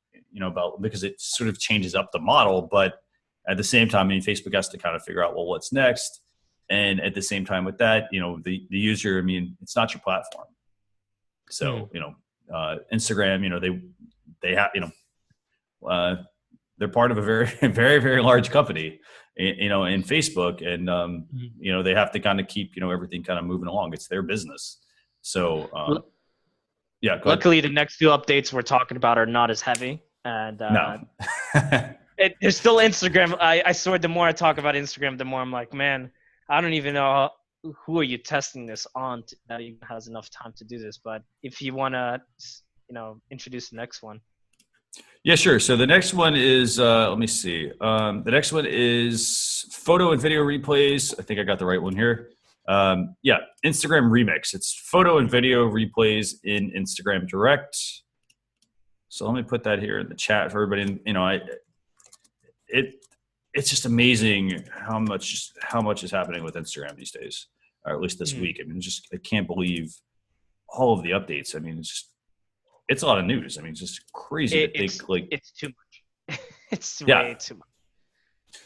about, because it sort of changes up the model. But at the same time, I mean, Facebook has to kind of figure out, well, what's next? And at the same time with that, the user, I mean, it's not your platform. So, Instagram, they have, they're part of a very, very, very large company, in Facebook. And, they have to kind of keep, everything kind of moving along. It's their business. So, luckily the next few updates we're talking about are not as heavy. And no. There's still Instagram. I swear, the more I talk about Instagram, the more I'm like, man, I don't even know who are you testing this on that even has enough time to do this. But if you want to, introduce the next one. Yeah, sure. So the next one is, let me see. The next one is photo and video replays. I think I got the right one here. Instagram Remix. It's photo and video replays in Instagram Direct. So let me put that here in the chat for everybody. It's just amazing how much is happening with Instagram these days, or at least this week. I mean, I can't believe all of the updates. I mean, it's a lot of news. I mean, it's just crazy to think like it's too much. It's way too much.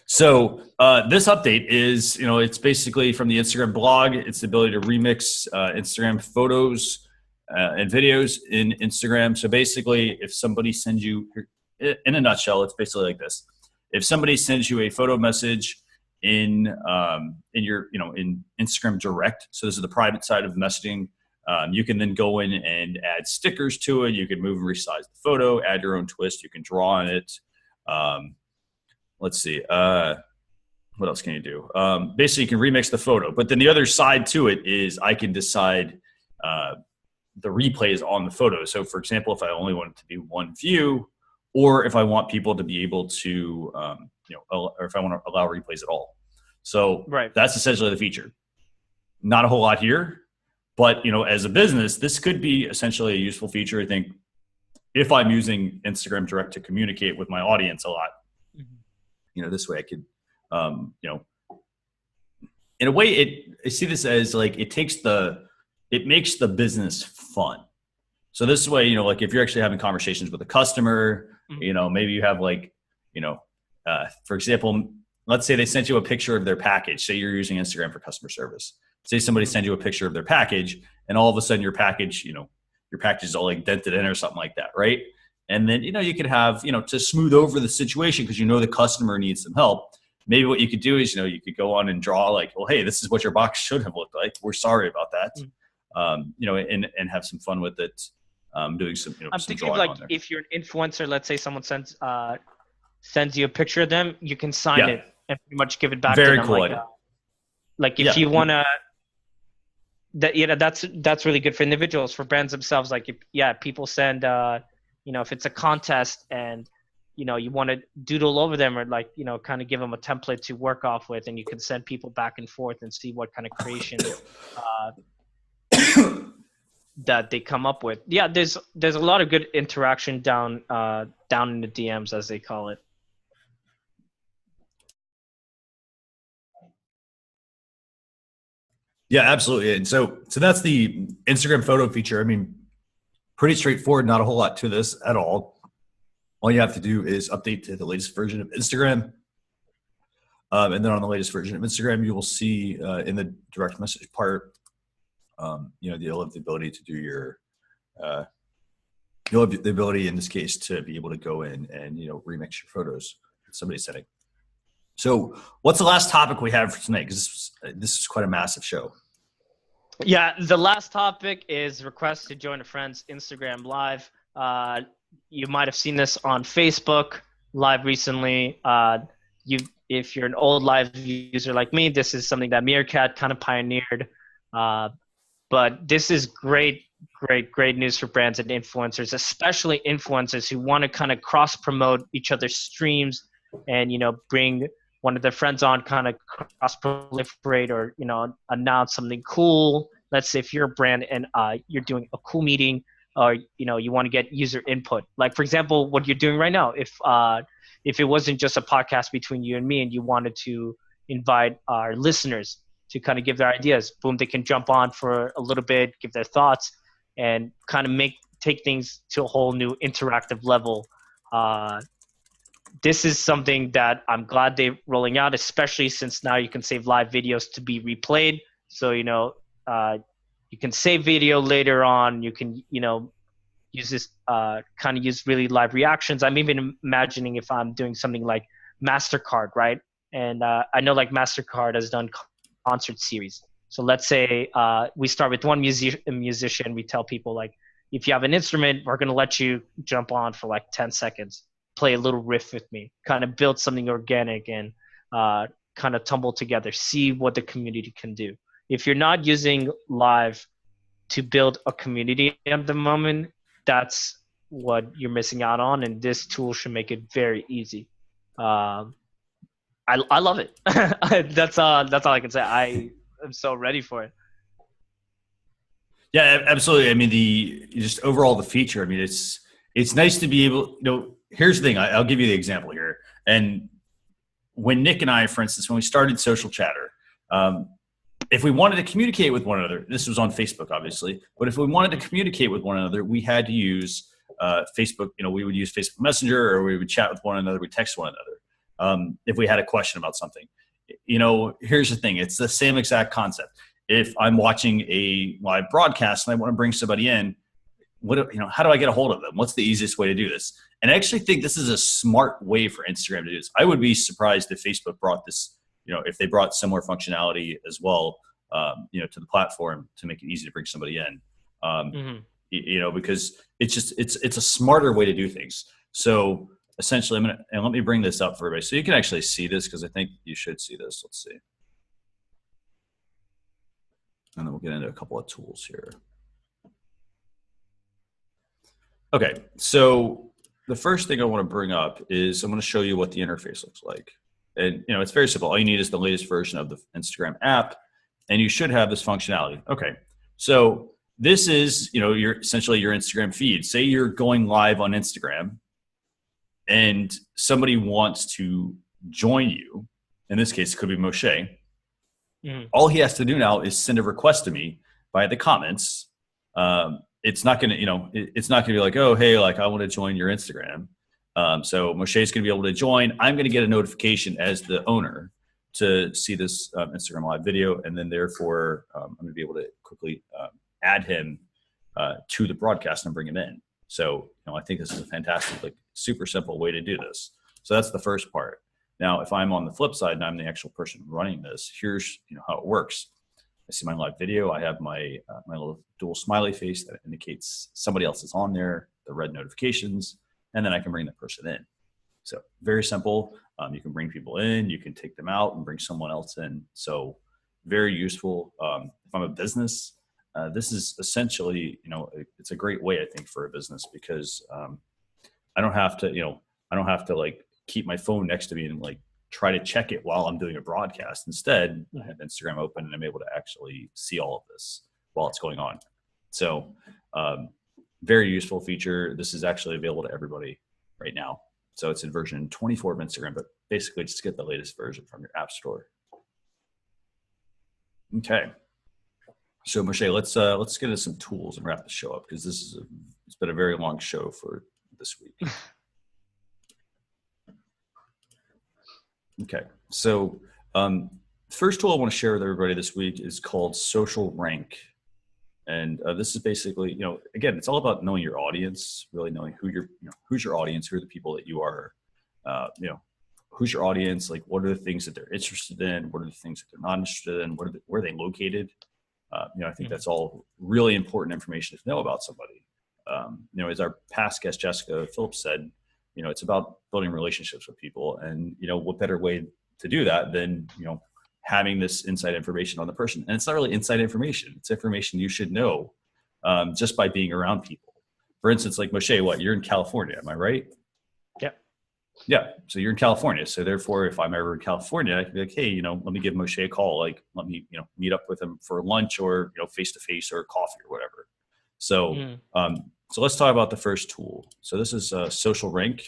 So this update is, it's basically from the Instagram blog. It's the ability to remix Instagram photos and videos in Instagram. So basically, if somebody sends you, in a nutshell, it's basically like this. If somebody sends you a photo message in your, in Instagram Direct, so this is the private side of messaging, you can then go in and add stickers to it. You can move and resize the photo, add your own twist. You can draw on it. Let's see. What else can you do? Basically, you can remix the photo. But then the other side to it is I can decide the replays on the photo. So, for example, if I only want it to be one view, or if I want people to be able to, or if I want to allow replays at all. So that's essentially the feature. Not a whole lot here, but as a business, this could be essentially a useful feature. I think if I'm using Instagram Direct to communicate with my audience a lot, this way I could, in a way, I see this as like it makes the business fun. So this way, like if you're actually having conversations with a customer, maybe you have like, for example, let's say they sent you a picture of their package. Say you're using Instagram for customer service. Say somebody sends you a picture of their package, and all of a sudden your package is all like dented in or something like that, right? And then, you could have, to smooth over the situation because the customer needs some help. maybe what you could do is, you could go on and draw like, well, hey, this is what your box should have looked like. We're sorry about that. And have some fun with it. Doing some, I'm some thinking of drawing like on there. if you're an influencer, let's say someone sends you a picture of them, you can sign it and pretty much give it back Very to them. cool. Like if you want to, that's really good for individuals, for brands themselves. Like if people send, if it's a contest and, you want to doodle over them or like, kind of give them a template to work off with, and you can send people back and forth and see what kind of creation that they come up with. Yeah, there's a lot of good interaction down in the DMs, as they call it. Yeah, absolutely. And so that's the Instagram photo feature. I mean, pretty straightforward, not a whole lot to this at all. All you have to do is update to the latest version of Instagram. And then on the latest version of Instagram, you will see in the direct message part, you'll have the ability to do you'll have the ability in this case to be able to go in and, remix your photos in somebody's setting. So what's the last topic we have for tonight? Because this is quite a massive show. Yeah, the last topic is request to join a friend's Instagram live. You might have seen this on Facebook live recently. If you're an old live user like me, this is something that Meerkat kind of pioneered. But this is great news for brands and influencers, especially influencers who want to kind of cross promote each other's streams and, bring one of their friends on, kind of cross proliferate or, announce something cool. Let's say if you're a brand and you're doing a cool meeting, or, you want to get user input. Like, for example, what you're doing right now, if it wasn't just a podcast between you and me and you wanted to invite our listeners to kind of give their ideas, boom, they can jump on for a little bit, give their thoughts, and kind of take things to a whole new interactive level. This is something that I'm glad they're rolling out, especially since now you can save live videos to be replayed. So, you can save video later on. You can, use this, kind of use really live reactions. I'm even imagining if I'm doing something like MasterCard, right? And I know like MasterCard has done concert series. So let's say we start with one musician. We tell people like, if you have an instrument, we're going to let you jump on for like 10 seconds, play a little riff with me, kind of build something organic and kind of tumble together, see what the community can do. If you're not using live to build a community at the moment, that's what you're missing out on. And this tool should make it very easy. I love it. That's all I can say. I am so ready for it. Yeah, absolutely. I mean, just overall the feature. I mean, it's nice to be able. Here's the thing. I'll give you the example here. And when Nick and I, for instance, when we started Social Chatter, if we wanted to communicate with one another, this was on Facebook, obviously. But if we wanted to communicate with one another, we had to use Facebook. We would use Facebook Messenger, or we would chat with one another. We text one another if we had a question about something. Here's the thing. It's the same exact concept. If I'm watching a live broadcast and I want to bring somebody in, how do I get a hold of them? What's the easiest way to do this? And I actually think this is a smart way for Instagram to do this. I would be surprised if Facebook brought this, if they brought similar functionality as well, to the platform to make it easy to bring somebody in, because it's a smarter way to do things. So essentially, and let me bring this up for everybody so you can actually see this, because I think you should see this. Let's see. And then we'll get into a couple of tools here. Okay, so the first thing I want to bring up is I'm going to show you what the interface looks like. And, it's very simple. All you need is the latest version of the Instagram app, and you should have this functionality. Okay, so this is, essentially your Instagram feed. Say you're going live on Instagram and somebody wants to join you. In this case, it could be Moshe. All he has to do now is send a request to me via the comments. It's not going to, it's not going to be like, oh, hey, like I want to join your Instagram. So Moshe is going to be able to join. I'm going to get a notification as the owner to see this Instagram live video. And then therefore I'm going to be able to quickly add him to the broadcast and bring him in. So, I think this is a fantastic, like super simple way to do this. So that's the first part. Now, if I'm on the flip side and I'm the actual person running this, here's how it works. I see my live video. I have my my little dual smiley face that indicates somebody else is on there, the red notifications, and then I can bring the person in. So very simple. You can bring people in, you can take them out and bring someone else in. So very useful. If I'm a business, this is essentially, it's a great way, I think, for a business because I don't have to, I don't have to like keep my phone next to me and like try to check it while I'm doing a broadcast. Instead, I have Instagram open and I'm able to actually see all of this while it's going on. So very useful feature. This is actually available to everybody right now. So it's in version 24 of Instagram, but basically just get the latest version from your app store. Okay. So Moshe, let's get into some tools and wrap the show up because it's been a very long show for this week. Okay. So first tool I want to share with everybody this week is called Social Rank. And this is basically, again, it's all about knowing your audience, really knowing who's your audience, who are the people that you are, who's your audience, like what are the things that they're interested in, what are the things that they're not interested in, where are they located? I think that's all really important information to know about somebody. As our past guest, Jessica Phillips said, it's about building relationships with people. And, what better way to do that than, having this inside information on the person. And it's not really inside information. It's information you should know just by being around people. For instance, like Moshe, you're in California, am I right? Yeah. Yeah. So you're in California. So therefore, if I'm ever in California, I can be like, hey, let me give Moshe a call. Like, let me, meet up with him for lunch or, face-to-face or coffee or whatever. So, so let's talk about the first tool. So this is Social Rank.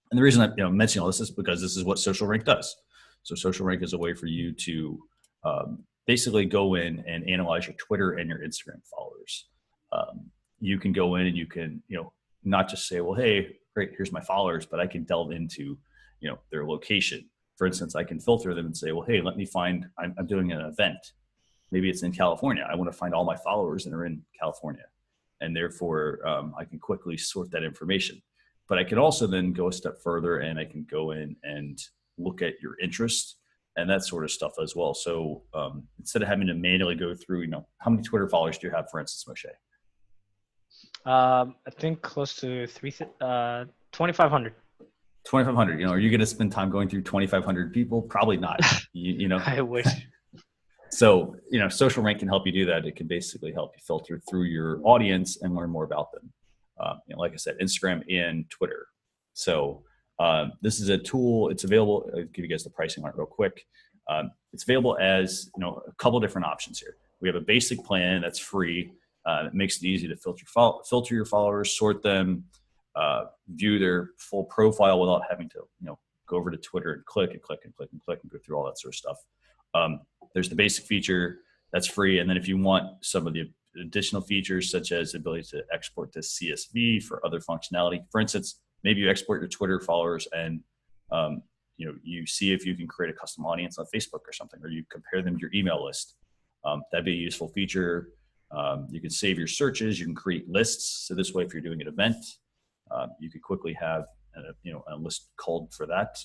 And the reason I'm mentioning all this is because this is what Social Rank does. So Social Rank is a way for you to basically go in and analyze your Twitter and your Instagram followers. You can go in and you can, not just say, well, hey, great, here's my followers, but I can delve into, their location. For instance, I can filter them and say, well, hey, let me find, I'm doing an event. Maybe it's in California. I want to find all my followers that are in California. And therefore, I can quickly sort that information. But I can also then go a step further and I can go in and look at your interests and that sort of stuff as well. So instead of having to manually go through, how many Twitter followers do you have, for instance, Moshe? I think close to 2,500. 2,500. Are you going to spend time going through 2,500 people? Probably not. I wish. So, Social Rank can help you do that. It can basically help you filter through your audience and learn more about them. Like I said, Instagram and Twitter. So this is a tool. It's available. I'll give you guys the pricing on it real quick. It's available as a couple different options here. We have a basic plan that's free. It makes it easy to filter your followers, sort them, view their full profile without having to go over to Twitter and click and click and click and click and go through all that sort of stuff. There's the basic feature that's free, and then if you want some of the additional features such as the ability to export to CSV for other functionality, for instance, maybe you export your Twitter followers and you see if you can create a custom audience on Facebook or something, or you compare them to your email list. That'd be a useful feature. You can save your searches. You can create lists. So this way, if you're doing an event, you could quickly have a list called for that.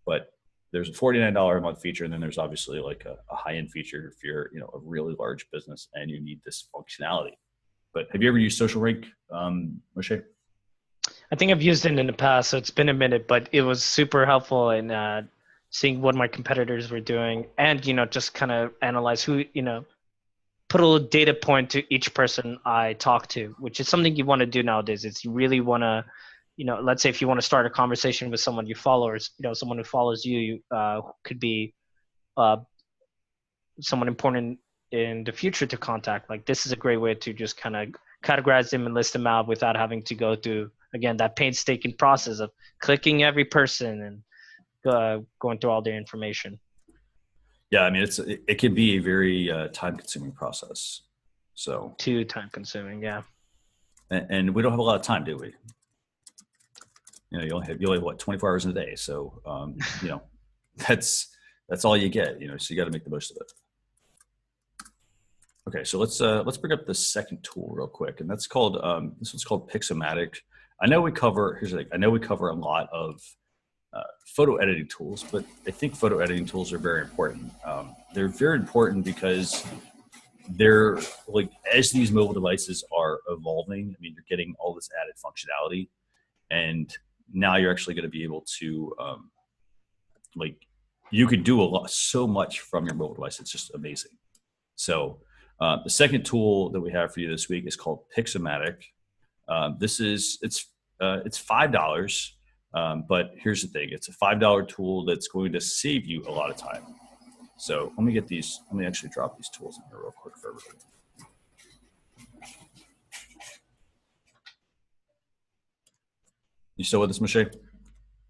But there's a $49 a month feature, and then there's obviously like a high-end feature if you're a really large business and you need this functionality. But have you ever used Social Rank, Moshe? I think I've used it in the past, so it's been a minute, but it was super helpful in seeing what my competitors were doing and, just kind of analyze who, put a little data point to each person I talk to, which is something you want to do nowadays. It's you really want to, let's say if you want to start a conversation with someone you follow, or, someone who follows you, could be someone important in the future to contact. Like this is a great way to just kind of categorize them and list them out without having to go through, again, that painstaking process of clicking every person and going through all their information. Yeah, I mean, it can be a very time-consuming process. So too time-consuming, yeah. And we don't have a lot of time, do we? You only have what 24 hours in a day. So that's all you get. So you got to make the most of it. Okay, so let's bring up the second tool real quick, and that's called this one's called Pixomatic. I know we cover a lot of photo editing tools, but I think photo editing tools are very important. They're very important because they're like, as these mobile devices are evolving, I mean, you're getting all this added functionality, and now you're actually going to be able to like, you could do so much from your mobile device. It's just amazing. So the second tool that we have for you this week is called Pixomatic. It's $5, but here's the thing: it's a $5 tool that's going to save you a lot of time. So let me actually drop these tools in here real quick for everybody. You still with us, Moshe?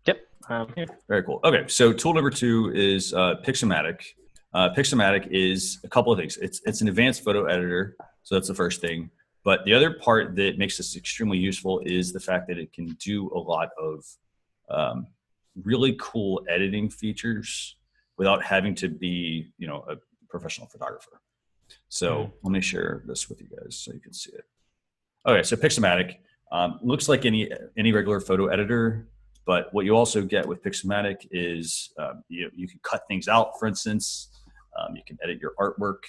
Yep, I'm here. Very cool. Okay, so tool number 2 is Pixomatic. Pixomatic is a couple of things. It's an advanced photo editor, so that's the first thing. But the other part that makes this extremely useful is the fact that it can do a lot of really cool editing features without having to be, a professional photographer. So let me share this with you guys so you can see it. Okay, so Pixomatic looks like any regular photo editor, but what you also get with Pixomatic is you can cut things out, for instance. You can edit your artwork.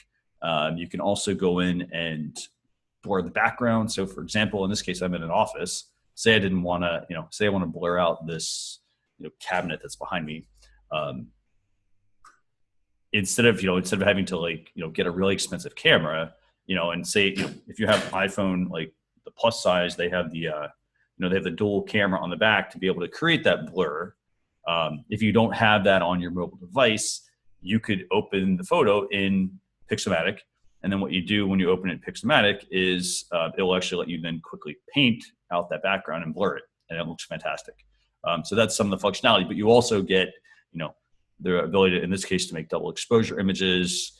You can also go in and blur the background. So for example, in this case, I'm in an office. Say I didn't want to, say I want to blur out this cabinet that's behind me. Instead of having to get a really expensive camera, and say, if you have iPhone, like the plus size, they have the, they have the dual camera on the back to be able to create that blur. If you don't have that on your mobile device, you could open the photo in Pixomatic. And then what you do when you open it in Pixomatic is it will actually let you then quickly paint out that background and blur it. And it looks fantastic. So that's some of the functionality, but you also get, the ability to, in this case, to make double exposure images,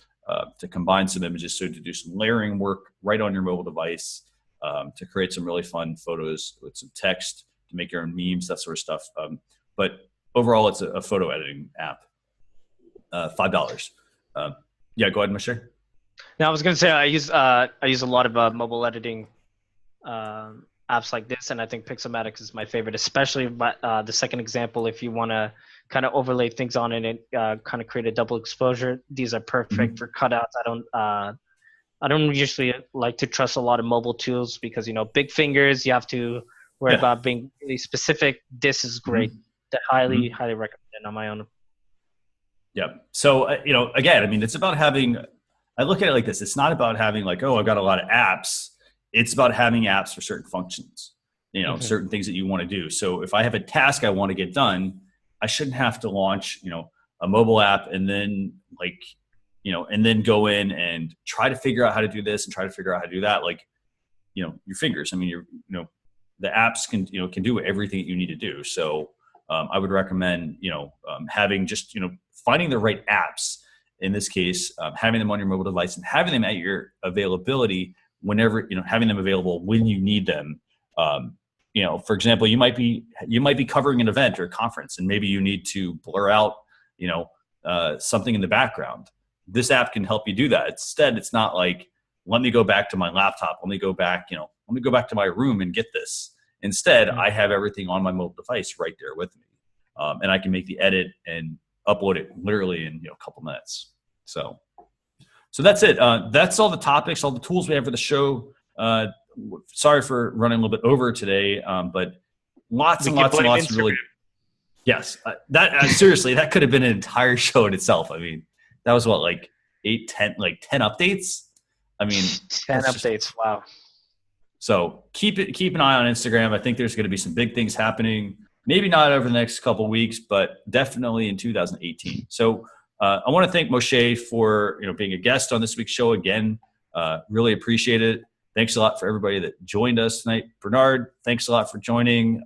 to combine some images. So to do some layering work right on your mobile device, to create some really fun photos with some text, to make your own memes, that sort of stuff. But overall, it's a photo editing app. $5. Yeah, go ahead, Moshe. Now I was gonna say I use a lot of mobile editing apps like this, and I think Pixomatic is my favorite, especially the second example. If you want to kind of overlay things on it and kind of create a double exposure, these are perfect for cutouts. I don't usually like to trust a lot of mobile tools because big fingers. You have to worry about being really specific. This is great. Highly recommend it on my own. Yeah. So again, I mean, it's about having. I look at it like this. It's not about having I've got a lot of apps. It's about having apps for certain functions, certain things that you want to do. So if I have a task I want to get done, I shouldn't have to launch, a mobile app and then and then go in and try to figure out how to do this and try to figure out how to do that. Your fingers. I mean, the apps can do everything that you need to do. So I would recommend, having just, finding the right apps. In this case, having them on your mobile device and having them at your availability whenever, having them available when you need them. For example, you might be covering an event or a conference, and maybe you need to blur out, something in the background. This app can help you do that. Instead, it's not like, let me go back to my laptop. Let me go back to my room and get this. Instead, I have everything on my mobile device right there with me. And I can make the edit and upload it literally in a couple minutes. So that's it. That's all the topics, all the tools we have for the show. Sorry for running a little bit over today, but lots and lots of really. Yes, seriously, that could have been an entire show in itself. I mean, that was what, 10 updates. I mean, 10 updates. Wow. So keep an eye on Instagram. I think there's going to be some big things happening. Maybe not over the next couple of weeks, but definitely in 2018. So I want to thank Moshe for being a guest on this week's show again. Really appreciate it. Thanks a lot for everybody that joined us tonight. Bernard, thanks a lot for joining.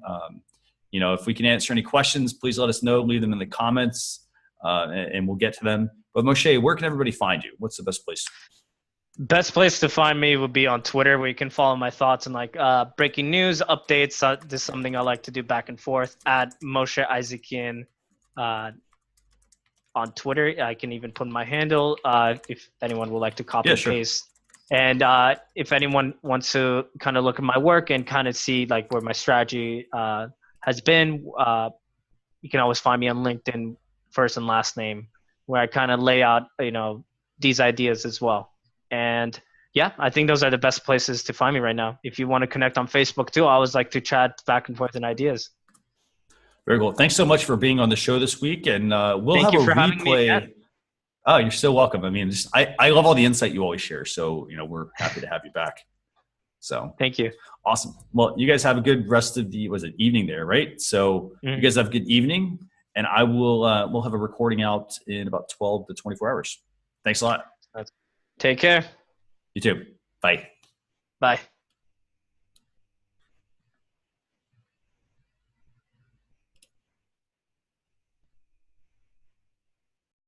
If we can answer any questions, please let us know. Leave them in the comments, and we'll get to them. But Moshe, where can everybody find you? What's the best place? Best place to find me would be on Twitter, where you can follow my thoughts and breaking news, updates. This is something I like to do back and forth at Moshe Isaacian on Twitter. I can even put my handle if anyone would like to copy and paste. And if anyone wants to kind of look at my work and kind of see where my strategy has been, you can always find me on LinkedIn, first and last name, where I kind of lay out, these ideas as well. And yeah, I think those are the best places to find me right now. If you want to connect on Facebook too, I always like to chat back and forth in ideas. Very cool. Thanks so much for being on the show this week. And we'll Thank have you a for having me replay. again. Oh, you're so welcome. I mean, I love all the insight you always share. So, we're happy to have you back. So Thank you. awesome. Well, you guys have a good rest of the, evening there, right? So you guys have a good evening, and I will, we'll have a recording out in about 12 to 24 hours. Thanks a lot. Take care. You too. Bye. Bye.